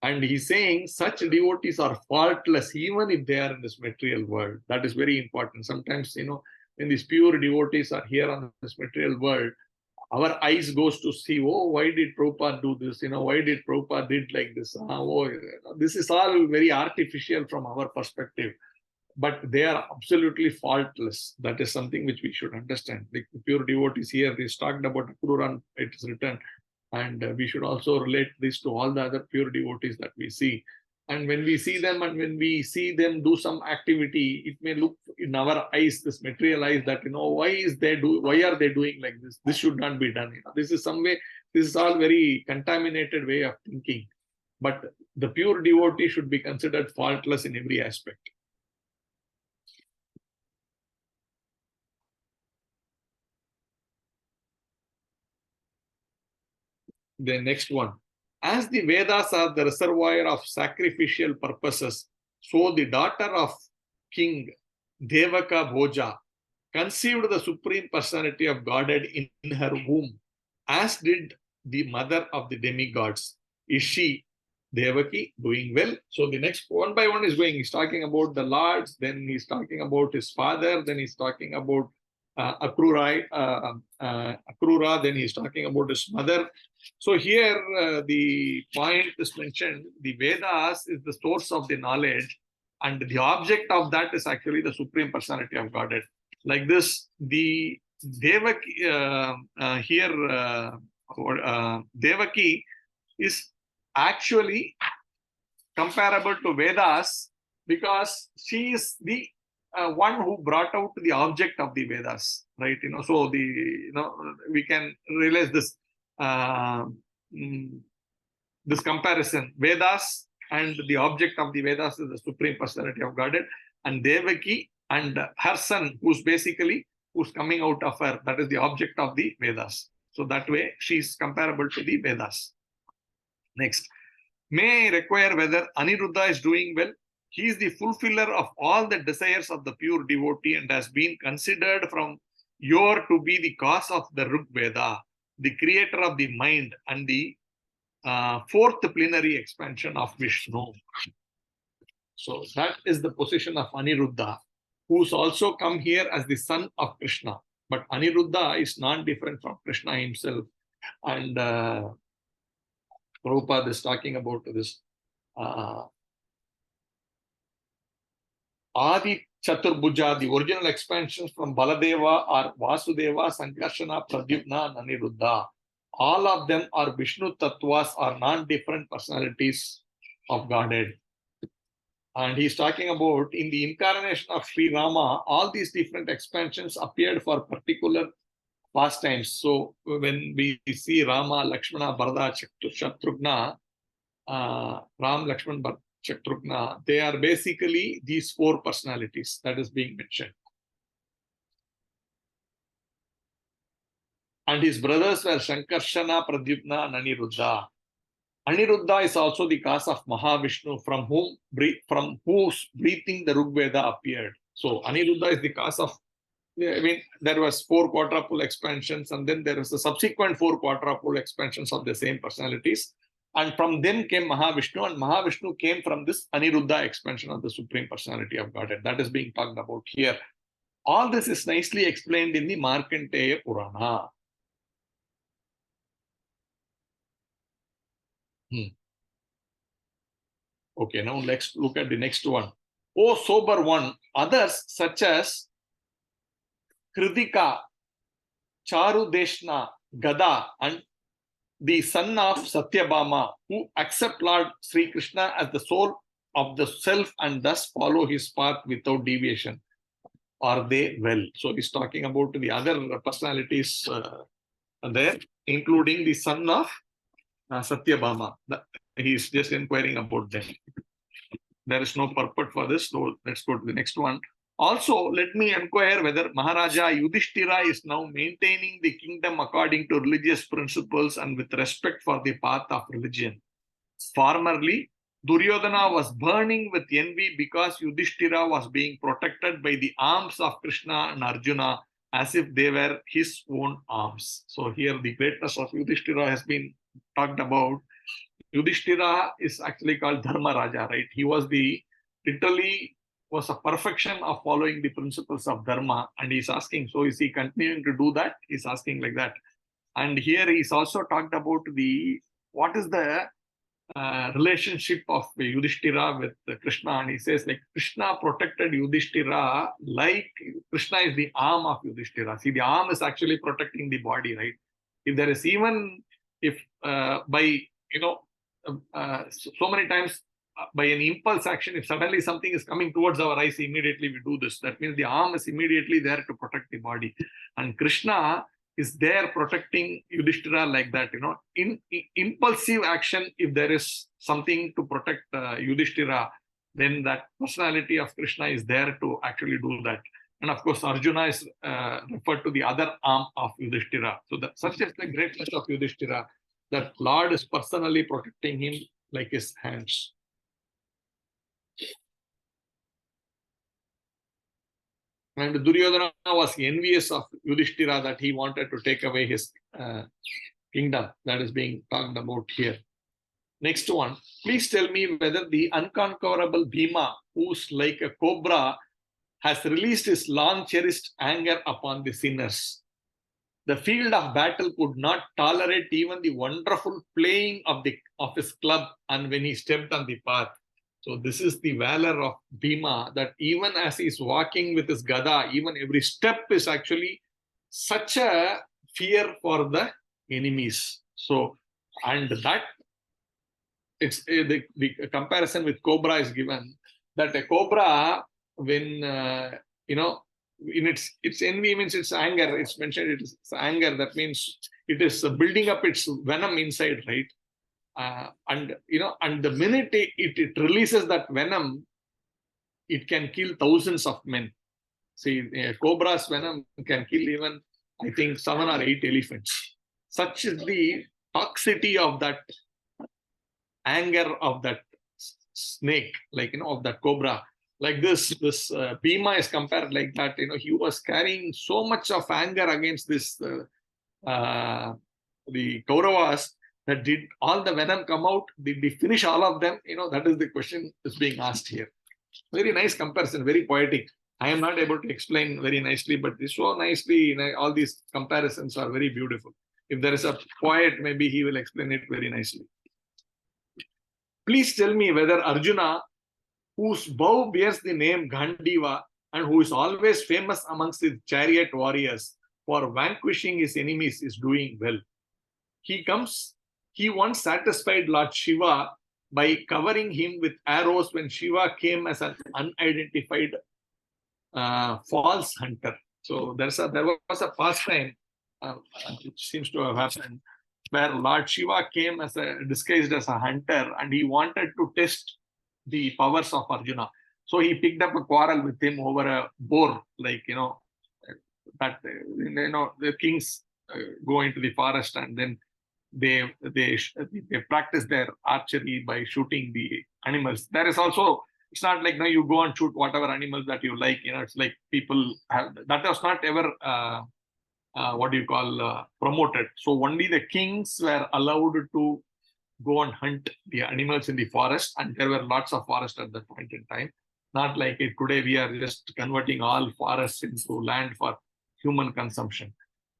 And he's saying such devotees are faultless even if they are in this material world. That is very important. Sometimes, when these pure devotees are here on this material world, our eyes goes to see, oh, why did Prabhupada do this? Why did Prabhupada did like this? This is all very artificial from our perspective. But they are absolutely faultless. That is something which we should understand. The pure devotees here, they talked about Akrura, it is written. And we should also relate this to all the other pure devotees that we see. And when we see them and when we see them do some activity, it may look in our eyes, this material eyes, that, why are they doing like this? This should not be done. This is all very contaminated way of thinking. But the pure devotee should be considered faultless in every aspect. The next one. As the Vedas are the reservoir of sacrificial purposes, so the daughter of King Devaka Bhoja conceived the Supreme Personality of Godhead in her womb, as did the mother of the demigods. Is she, Devaki, doing well? So the next one by one is going. He's talking about the lords, then he's talking about his father, then he's talking about Akrura, then he's talking about his mother. So here the point is mentioned, the Vedas is the source of the knowledge and the object of that is actually the Supreme Personality of Godhead. Like this, the Devaki Devaki is actually comparable to Vedas because she is the one who brought out the object of the Vedas, right? So we can realize this this comparison. Vedas and the object of the Vedas is the Supreme Personality of Godhead, and Devaki and her son, who's coming out of her, that is the object of the Vedas. So that way, she is comparable to the Vedas. Next, may I require whether Aniruddha is doing well? He is the fulfiller of all the desires of the pure devotee and has been considered from yore to be the cause of the Rig Veda, the creator of the mind and the fourth plenary expansion of Vishnu. So that is the position of Aniruddha, who's also come here as the son of Krishna. But Aniruddha is not different from Krishna himself. And Prabhupada is talking about this Adi Chaturbhuja, the original expansions from Baladeva are Vasudeva, Sankarshana, Pradyumna, and Aniruddha. all of them are Vishnu Tattvas or non-different personalities of Godhead. And he's talking about in the incarnation of Sri Rama, all these different expansions appeared for particular pastimes. So when we see Rama, Lakshmana, Bharata, Shatrughna, Ram, Lakshman, Shatrughna, they are basically these four personalities that is being mentioned. And his brothers were Shankarshana, Pradyumna, and Aniruddha. Aniruddha is also the cause of Mahavishnu, from whose breathing the Rigveda appeared. So Aniruddha is the cause of, I mean, there was 4 quadruple expansions, and then there was the subsequent 4 quadruple expansions of the same personalities. And from them came Mahavishnu, and Mahavishnu came from this Aniruddha expansion of the Supreme Personality of Godhead. That is being talked about here. All this is nicely explained in the Markandeya Purana. Okay, now let's look at the next one. O sober one, others such as Kritika, Charudeshna, Gada, and the son of Satyabhama, who accept Lord Sri Krishna as the soul of the self and thus follow his path without deviation. Are they well? So he's talking about the other personalities there, including the son of Satyabhama. He's just inquiring about them. There is no purport for this, so let's go to the next one. Also, let me inquire whether Maharaja Yudhishthira is now maintaining the kingdom according to religious principles and with respect for the path of religion. Formerly, Duryodhana was burning with envy because Yudhishthira was being protected by the arms of Krishna and Arjuna as if they were his own arms. So here the greatness of Yudhishthira has been talked about. Yudhishthira is actually called Dharma Raja, right? He was literally was a perfection of following the principles of Dharma. And he's asking, so is he continuing to do that? He's asking like that. And here he's also talked about what is the relationship of Yudhishthira with Krishna. And he says like Krishna protected Yudhishthira like Krishna is the arm of Yudhishthira. See, the arm is actually protecting the body, right? If there is even, if by, so many times by an impulse action, if suddenly something is coming towards our eyes, immediately we do this. That means the arm is immediately there to protect the body. And Krishna is there protecting Yudhishthira like that, in impulsive action. If there is something to protect Yudhishthira, then that personality of Krishna is there to actually do that. And of course, Arjuna is referred to the other arm of Yudhishthira. So such is the greatness of Yudhishthira, that Lord is personally protecting him like his hands. And Duryodhana was envious of Yudhishthira that he wanted to take away his kingdom. That is being talked about here. Next one. Please tell me whether the unconquerable Bhima, who's like a cobra, has released his long-cherished anger upon the sinners. The field of battle could not tolerate even the wonderful playing of his club, and when he stepped on the path. So this is the valor of Bhima, that even as he's walking with his gada, even every step is actually such a fear for the enemies. So, and that it's the comparison with cobra is given, that a cobra, when in its envy means its anger, it's mentioned it's anger, that means it is building up its venom inside, right? And the minute it releases that venom, it can kill thousands of men. See, a cobra's venom can kill even, I think, 7 or 8 elephants. Such is the toxicity of that anger of that snake, of that cobra. Like this Bhima is compared like that. He was carrying so much of anger against this the Kauravas, that did all the venom come out? Did he finish all of them? That is the question is being asked here. Very nice comparison, very poetic. I am not able to explain very nicely, but it's so nicely, all these comparisons are very beautiful. If there is a poet, maybe he will explain it very nicely. Please tell me whether Arjuna, whose bow bears the name Gandiva and who is always famous amongst the chariot warriors for vanquishing his enemies, is doing well. he comes, he once satisfied Lord Shiva by covering him with arrows when Shiva came as an unidentified false hunter. So there was a past time which seems to have happened where Lord Shiva came as disguised as a hunter, and he wanted to test the powers of Arjuna. So he picked up a quarrel with him over a boar, like that the kings go into the forest and then they practice their archery by shooting the animals. There is also, it's not like you go and shoot whatever animals that you like. It's like people have, that was not ever promoted. So only the kings were allowed to go and hunt the animals in the forest, and there were lots of forests at that point in time. Not like it today, we are just converting all forests into land for human consumption.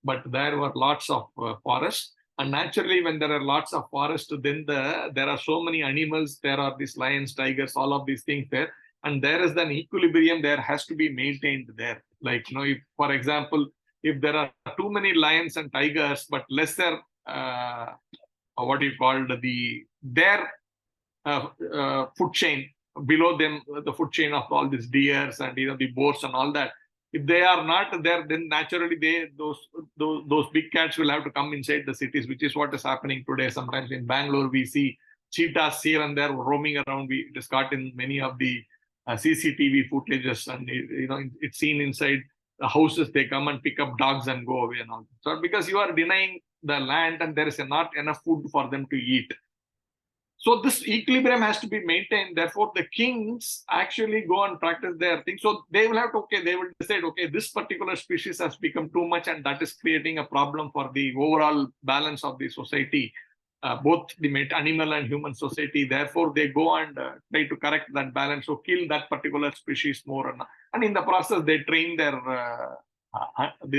But there were lots of forests, and naturally, when there are lots of forests, then there are so many animals. There are these lions, tigers, all of these things there, and there is an equilibrium there has to be maintained there. Like if, for example, if there are too many lions and tigers, but lesser their food chain below them, the food chain of all these deers and the boars and all that. If they are not there, then naturally those big cats will have to come inside the cities, which is what is happening today. Sometimes in Bangalore, we see cheetahs here and there roaming around. It is caught in many of the CCTV footages, and it's seen inside the houses. They come and pick up dogs and go away and all. So because you are denying the land and there is not enough food for them to eat. So this equilibrium has to be maintained. Therefore, the kings actually go and practice their thing. So they will have to, they will decide, this particular species has become too much, and that is creating a problem for the overall balance of the society, both the animal and human society. Therefore, they go and try to correct that balance. So kill that particular species more. And in the process, they train their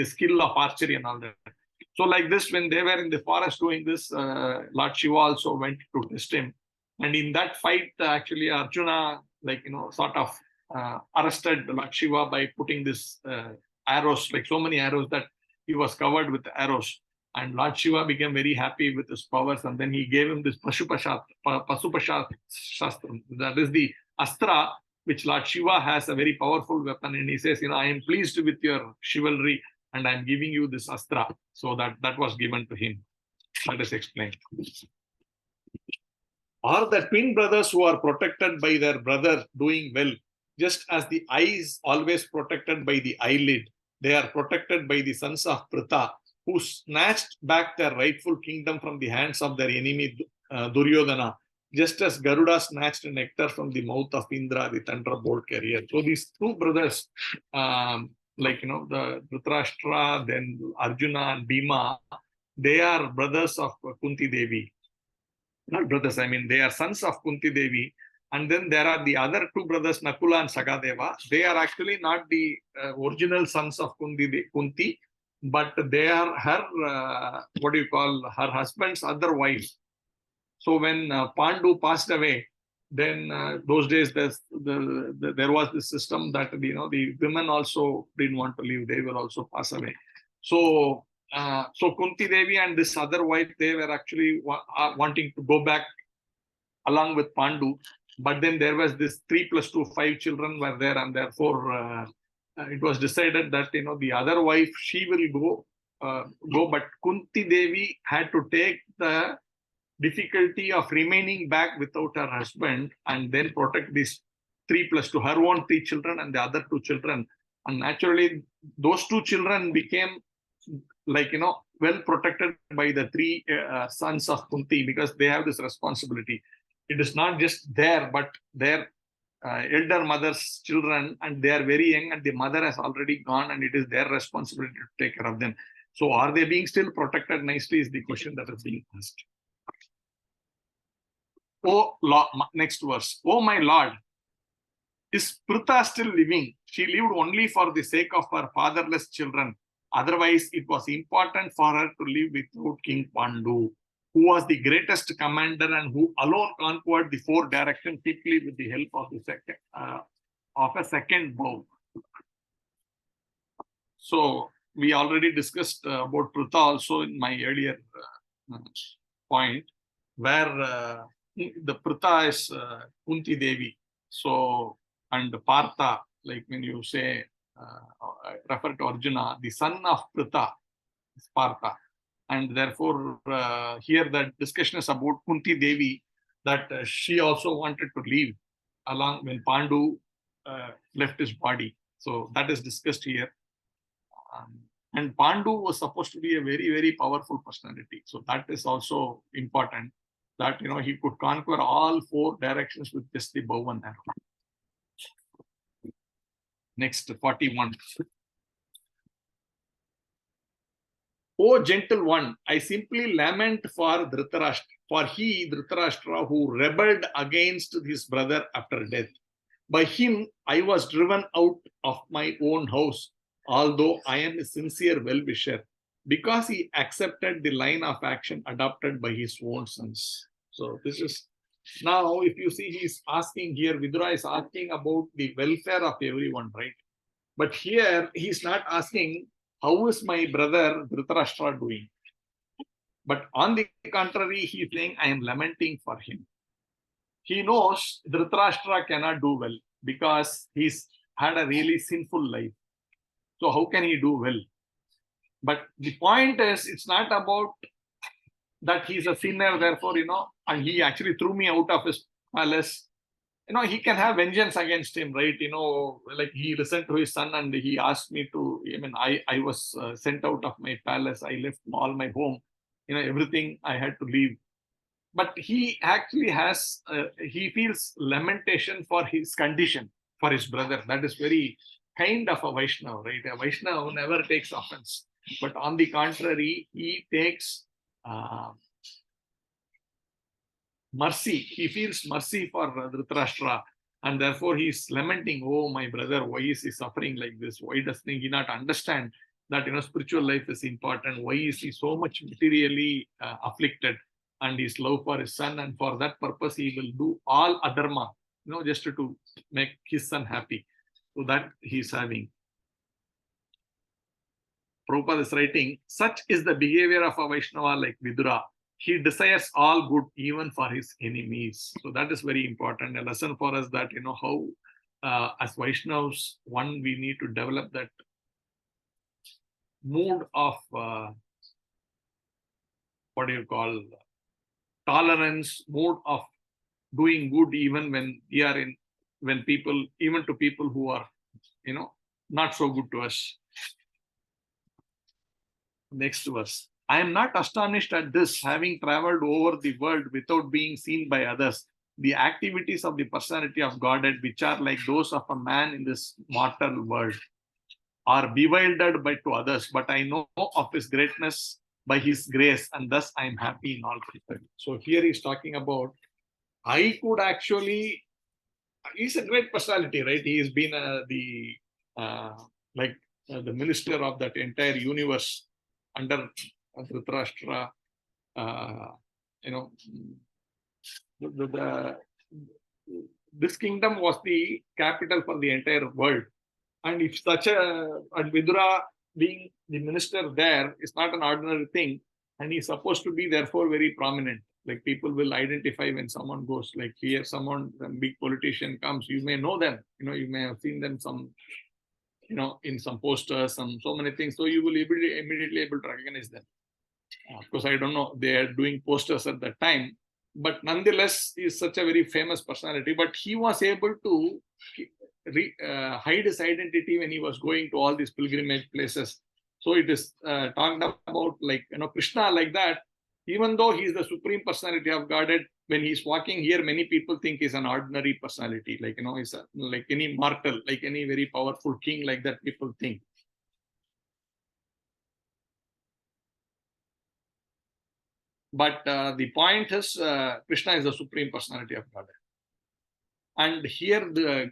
skill of archery and all that. So like this, when they were in the forest doing this, Lord Shiva also went to test him. And in that fight, actually, Arjuna, sort of arrested Lord Shiva by putting this arrows, like so many arrows that he was covered with arrows. And Lord Shiva became very happy with his powers. And then he gave him this Pasupashastra. That is the Astra, which Lord Shiva has, a very powerful weapon. And he says, I am pleased with your chivalry, and I'm giving you this Astra. So that was given to him. That is explained. Are the twin brothers who are protected by their brother doing well, just as the eye is always protected by the eyelid? They are protected by the sons of Pritha, who snatched back their rightful kingdom from the hands of their enemy Duryodhana, just as Garuda snatched nectar from the mouth of Indra, the thunderbolt carrier. So these two brothers, the Dhritarashtra, then Arjuna and Bhima, they are brothers of Kunti Devi. Not brothers, they are sons of Kunti Devi. And then there are the other two brothers, Nakula and Sagadeva. They are actually not the original sons of Kunti, but they are her, her husband's other wives. So when Pandu passed away, then those days there was this system that the women also didn't want to live; they will also pass away. So Kunti Devi and this other wife, they were actually wanting to go back along with Pandu, but then there was this 3 + 2, 5 children were there, and therefore it was decided that the other wife, she will go, but Kunti Devi had to take the difficulty of remaining back without her husband and then protect these 3 + 2, her own 3 children and the other 2 children. And naturally, those 2 children became well protected by the 3 sons of Kunti, because they have this responsibility. It is not just there, but their elder mother's children, and they are very young, and the mother has already gone, and it is their responsibility to take care of them. So are they being still protected nicely is the question that is being asked. Oh Lord, next verse. Oh my Lord, is Pritha still living? She lived only for the sake of her fatherless children. Otherwise, it was important for her to live without King Pandu, who was the greatest commander and who alone conquered the 4 directions simply with the help of a second bow. So we already discussed about Pritha also in my earlier point where the Prita is Kunti Devi. So, and Partha, like when you say, refer to Arjuna, the son of Prita is Partha. And therefore, here the discussion is about Kunti Devi, that she also wanted to leave along when Pandu left his body. So that is discussed here. And Pandu was supposed to be a very, very powerful personality. So that is also important, that he could conquer all 4 directions with just the bow and arrow. Next, 41. O gentle one, I simply lament for Dhritarashtra, for he, Dhritarashtra, who rebelled against his brother after death. By him, I was driven out of my own house, although I am a sincere well-wisher, because he accepted the line of action adopted by his own sons. So this is, now if you see, he's asking here, Vidura is asking about the welfare of everyone, right? But here, he's not asking, how is my brother Dhritarashtra doing? But on the contrary, he's saying, I am lamenting for him. He knows Dhritarashtra cannot do well because he's had a really sinful life. So how can he do well? But the point is, it's not about that he's a sinner, therefore, and he actually threw me out of his palace. He can have vengeance against him, right? Like he listened to his son and he asked me to, I was sent out of my palace. I left all my home, everything I had to leave. But he actually has, he feels lamentation for his condition, for his brother. That is very kind of a Vaishnava, right? A Vaishnava never takes offense. But on the contrary, he takes mercy. He feels mercy for Dhritarashtra. And therefore, he is lamenting, oh, my brother, why is he suffering like this? Why does he not understand that, spiritual life is important? Why is he so much materially afflicted? And his love for his son, and for that purpose he will do all adharma, just to make his son happy. So that he's having. Prabhupada is writing, such is the behavior of a Vaishnava like Vidura. He desires all good even for his enemies. So that is very important. A lesson for us that, how as Vaishnavas, one, we need to develop that mood of, tolerance, mode of doing good even when we are when people, even to people who are, not so good to us. Next verse. I am not astonished at this, having traveled over the world without being seen by others. The activities of the personality of Godhead, which are like those of a man in this mortal world, are bewildered by to others, but I know of his greatness by his grace, and thus I am happy in all respects. So here he's talking about, I could actually, he's a great personality, right? He has been the minister of that entire universe under Dhritarashtra. This kingdom was the capital for the entire world. And if and Vidura being the minister there is not an ordinary thing, and he's supposed to be therefore very prominent. Like people will identify when someone goes, like here, some big politician comes, you may know them, you may have seen them in some posters, so many things. So you will immediately able to recognize them. Of course, I don't know, they are doing posters at that time, but nonetheless, he is such a very famous personality. But he was able to hide his identity when he was going to all these pilgrimage places. So it is talked about like, Krishna like that, even though he is the supreme personality of Godhead, when he's walking here, many people think he's an ordinary personality, like, he's like any mortal, like any very powerful king, like that people think. But the point is, Krishna is the supreme personality of Godhead. And here the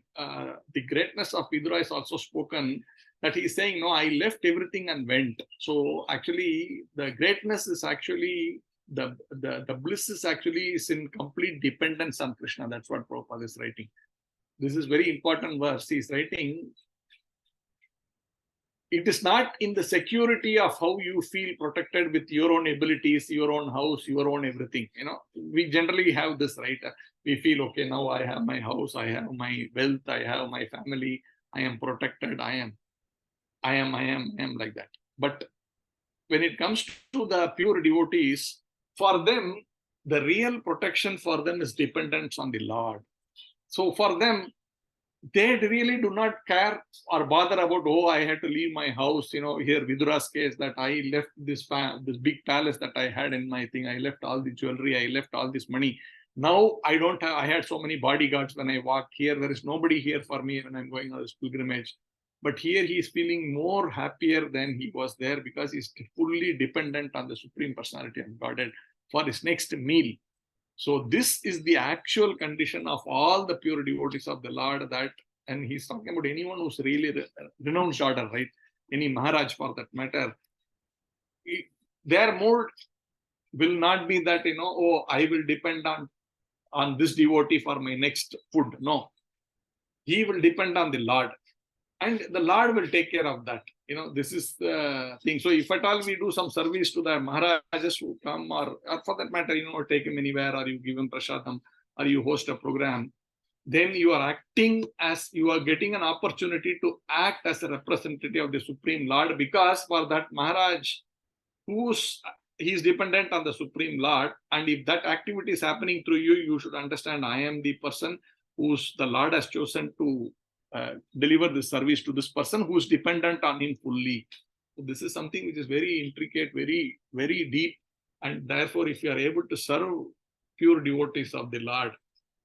greatness of Vidura is also spoken, that he is saying, no, I left everything and went. So actually, the greatness is actually, the bliss is actually in complete dependence on Krishna. That's what Prabhupada is writing. This is very important verse. He is writing, it is not in the security of how you feel protected with your own abilities, your own house, your own everything. We generally have this, right? We feel, okay, now I have my house, I have my wealth, I have my family, I am protected, I am like that. But when it comes to the pure devotees, for them, the real protection for them is dependence on the Lord. So for them, they really do not care or bother about, oh, I had to leave my house. Here Vidura's case, that I left this big palace that I had in my thing. I left all the jewelry. I left all this money. Now I had so many bodyguards when I walk here. There is nobody here for me when I'm going on this pilgrimage. But here he is feeling more happier than he was there because he's fully dependent on the Supreme Personality of Godhead for his next meal. So this is the actual condition of all the pure devotees of the Lord, and he's talking about anyone who's really renounced order, right? Any Maharaj for that matter. Their mood will not be that, oh, I will depend on this devotee for my next food. No. He will depend on the Lord. And the Lord will take care of that. This is the thing. So if at all we do some service to the Maharajas who come, or for that matter, take him anywhere, or you give him prasadam, or you host a program, then you are acting as, you are getting an opportunity to act as a representative of the Supreme Lord, because for that Maharaj, he's dependent on the Supreme Lord, and if that activity is happening through you, you should understand, I am the person whose the Lord has chosen to deliver this service to this person who is dependent on him fully. So this is something which is very intricate, very, very deep. And therefore, if you are able to serve pure devotees of the Lord,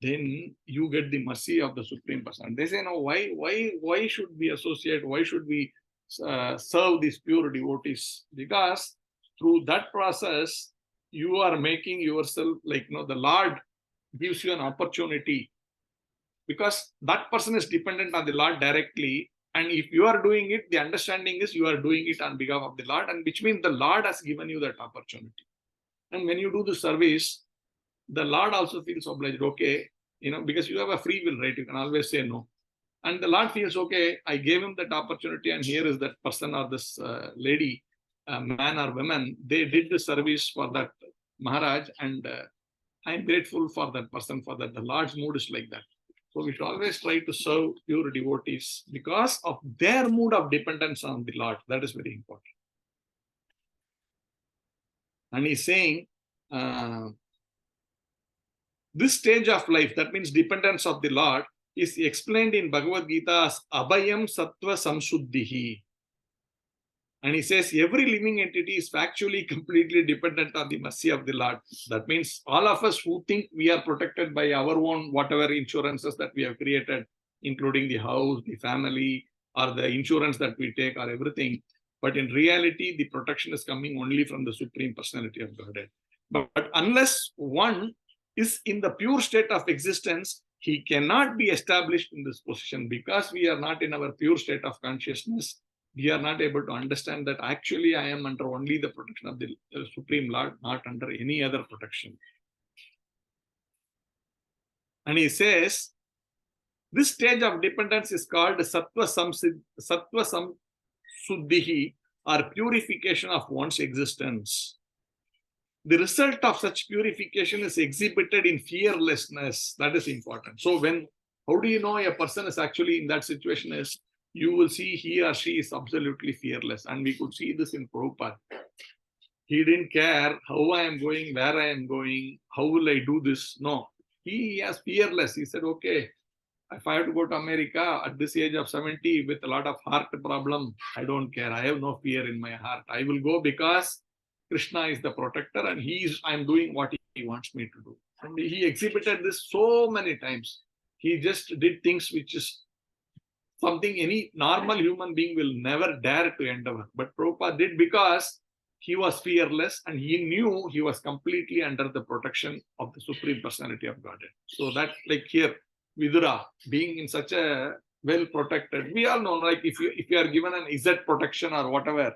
then you get the mercy of the Supreme Person. They say, no, why should we associate? Why should we serve these pure devotees? Because through that process, you are making yourself like, the Lord gives you an opportunity, because that person is dependent on the Lord directly. And if you are doing it, the understanding is you are doing it on behalf of the Lord, and which means the Lord has given you that opportunity. And when you do the service, the Lord also feels obliged, okay, because you have a free will, right? You can always say no. And the Lord feels, okay, I gave him that opportunity, and here is that person or this lady, man or woman, they did the service for that Maharaj, and I'm grateful for that person for that. The Lord's mood is like that. So we should always try to serve pure devotees because of their mood of dependence on the Lord. That is very important. And he's saying, this stage of life, that means dependence of the Lord, is explained in Bhagavad Gita as Abhayam Sattva Samshuddhihi. And he says every living entity is factually completely dependent on the mercy of the Lord. That means all of us who think we are protected by our own whatever insurances that we have created, including the house, the family, or the insurance that we take, or everything. But in reality, the protection is coming only from the Supreme Personality of Godhead. But unless one is in the pure state of existence, he cannot be established in this position, because we are not in our pure state of consciousness. We are not able to understand that actually I am under only the protection of the Supreme Lord, not under any other protection. And he says, this stage of dependence is called Sattva Samsuddhihi, or purification of one's existence. The result of such purification is exhibited in fearlessness. That is important. So how do you know a person is actually in that situation? Is you will see he or she is absolutely fearless. And we could see this in Prabhupada. He didn't care how I am going, where I am going, how will I do this? No, he is fearless. He said, okay, if I have to go to America at this age of 70 with a lot of heart problem, I don't care. I have no fear in my heart. I will go because Krishna is the protector, and I'm doing what he wants me to do. And he exhibited this so many times. He just did things which is something any normal human being will never dare to endeavor. But Prabhupada did because he was fearless, and he knew he was completely under the protection of the Supreme Personality of Godhead. So that, like here, Vidura, being in such a well protected, we all know, like if you are given an Izzat protection or whatever,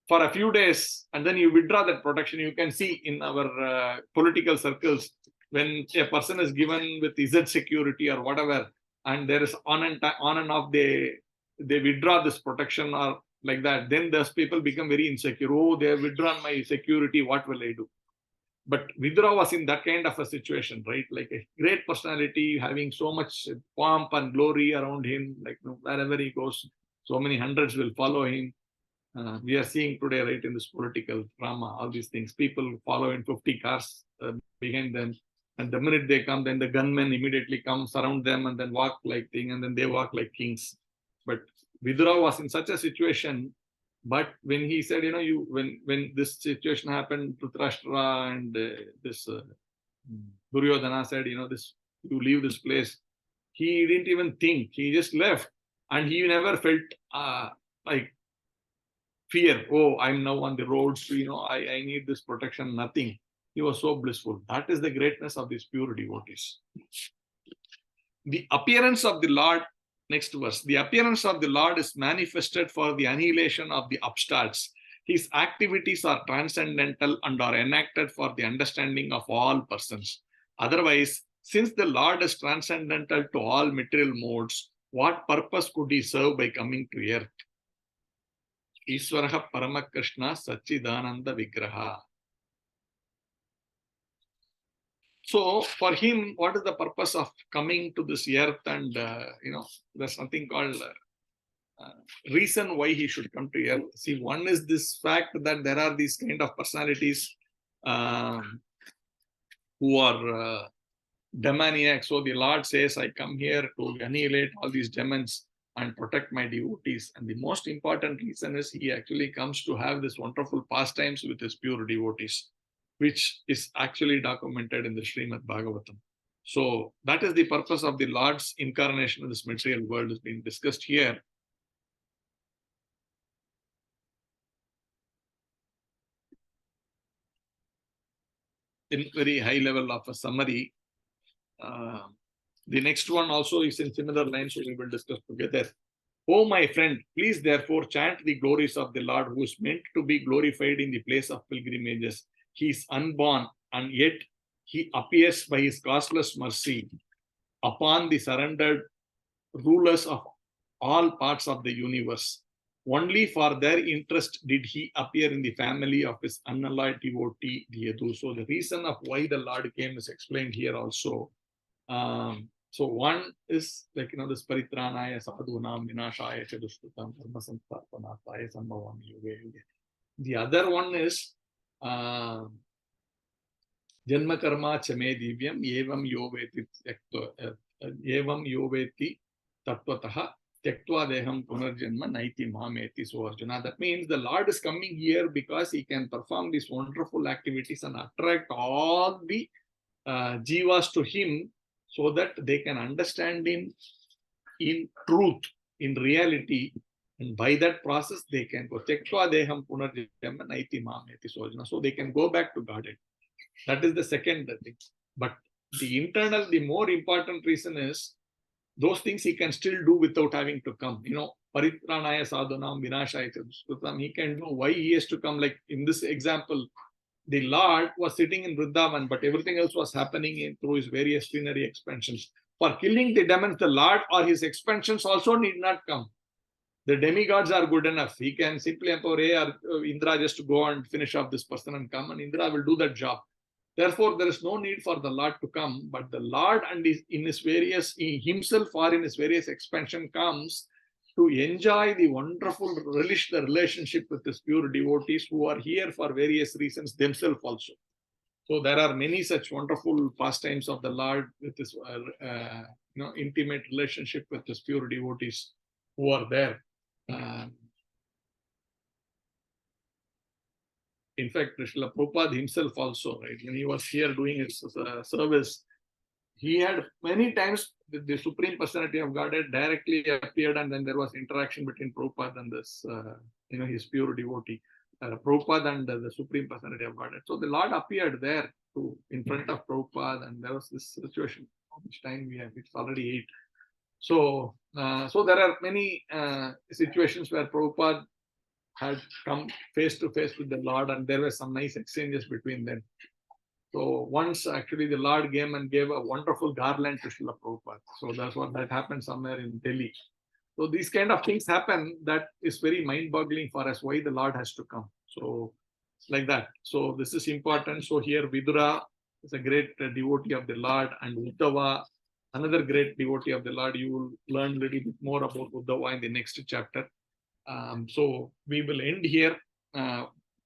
for a few days, and then you withdraw that protection, you can see in our political circles, when a person is given with Izzat security or whatever, and there is on and off, they they withdraw this protection or like that, then those people become very insecure. Oh, they have withdrawn my security. What will I do? But Vidura was in that kind of a situation, right? Like a great personality, having so much pomp and glory around him. Like wherever he goes, so many hundreds will follow him. We are seeing today, right, in this political drama, all these things. People follow in 50 cars behind them. And the minute they come, then the gunmen immediately come, surround them, and then walk like thing, and then they walk like kings. But Vidura was in such a situation. But when he said, when this situation happened, Dhritarashtra and this Duryodhana said, this, you leave this place. He didn't even think. He just left, and he never felt like fear. Oh, I'm now on the roads. I need this protection. Nothing. He was so blissful. That is the greatness of these pure devotees. The appearance of the Lord. Next verse. The appearance of the Lord is manifested for the annihilation of the upstarts. His activities are transcendental and are enacted for the understanding of all persons. Otherwise, since the Lord is transcendental to all material modes, what purpose could he serve by coming to earth? Iswaraha Paramakrishna Sachidananda Vigraha. So for him, what is the purpose of coming to this earth? And, there's something called reason why he should come to earth. See, one is this fact that there are these kind of personalities who are demoniacs. So the Lord says, I come here to annihilate all these demons and protect my devotees. And the most important reason is he actually comes to have this wonderful pastimes with his pure devotees, which is actually documented in the Srimad Bhagavatam. So that is the purpose of the Lord's incarnation in this material world, is being discussed here. In very high level of a summary. The next one also is in similar lines, so we will discuss together. Oh, my friend, please therefore chant the glories of the Lord, who is meant to be glorified in the place of pilgrimages. He is unborn, and yet he appears by his causeless mercy upon the surrendered rulers of all parts of the universe. Only for their interest did he appear in the family of his unalloyed devotee, the Yadu. So the reason of why the Lord came is explained here also. So one is like, this paritranaya sadhunam vinashaya chadushrutam dharma samparpanataya sambhavam yuge yuge. The other one is Janma karma chame divyam evam yoveti tattvataha tyaktva deham punarjanma naiti mameti. So Arjuna, that means the Lord is coming here because he can perform these wonderful activities and attract all the jivas to him, so that they can understand him in truth, in reality, and by that process they can go. Tyaktva deham punarjanma naiti mameti. So they can go back to Godhead. That is the second thing. But the more important reason is those things he can still do without having to come. Paritranaya sadhunam vinashaya chadushrutam. He can do. Why he has to come? Like in this example, the Lord was sitting in Vrindavan, but everything else was happening through his various plenary expansions. For killing the demons, the Lord or his expansions also need not come. The demigods are good enough. He can simply empower Indra just to go and finish off this person and come, and Indra will do that job. Therefore, there is no need for the Lord to come, but the Lord and himself or in his various expansion comes to enjoy the wonderful relationship with his pure devotees who are here for various reasons themselves also. So there are many such wonderful pastimes of the Lord with this intimate relationship with his pure devotees who are there. In fact, Srila Prabhupada himself also, right, when he was here doing his service, he had many times the Supreme Personality of Godhead directly appeared, and then there was interaction between Prabhupada and this, his pure devotee, Prabhupada and the Supreme Personality of Godhead. So the Lord appeared there in front of Prabhupada, and there was this situation. How much time we have? It's already 8. So there are many situations where Prabhupada had come face to face with the Lord, and there were some nice exchanges between them. So once actually the Lord came and gave a wonderful garland to Srila Prabhupada. So that's what that happened somewhere in Delhi. So these kind of things happen that is very mind-boggling for us, why the Lord has to come. So like that. So this is important. So here Vidura is a great devotee of the Lord, and Uddhava, another great devotee of the Lord. You will learn a little bit more about Uddhava in the next chapter. So we will end here.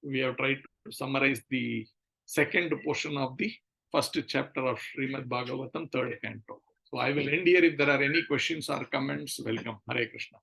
We have tried to summarize the second portion of the first chapter of Srimad Bhagavatam, third canto. So I will end here. If there are any questions or comments, welcome. Hare Krishna.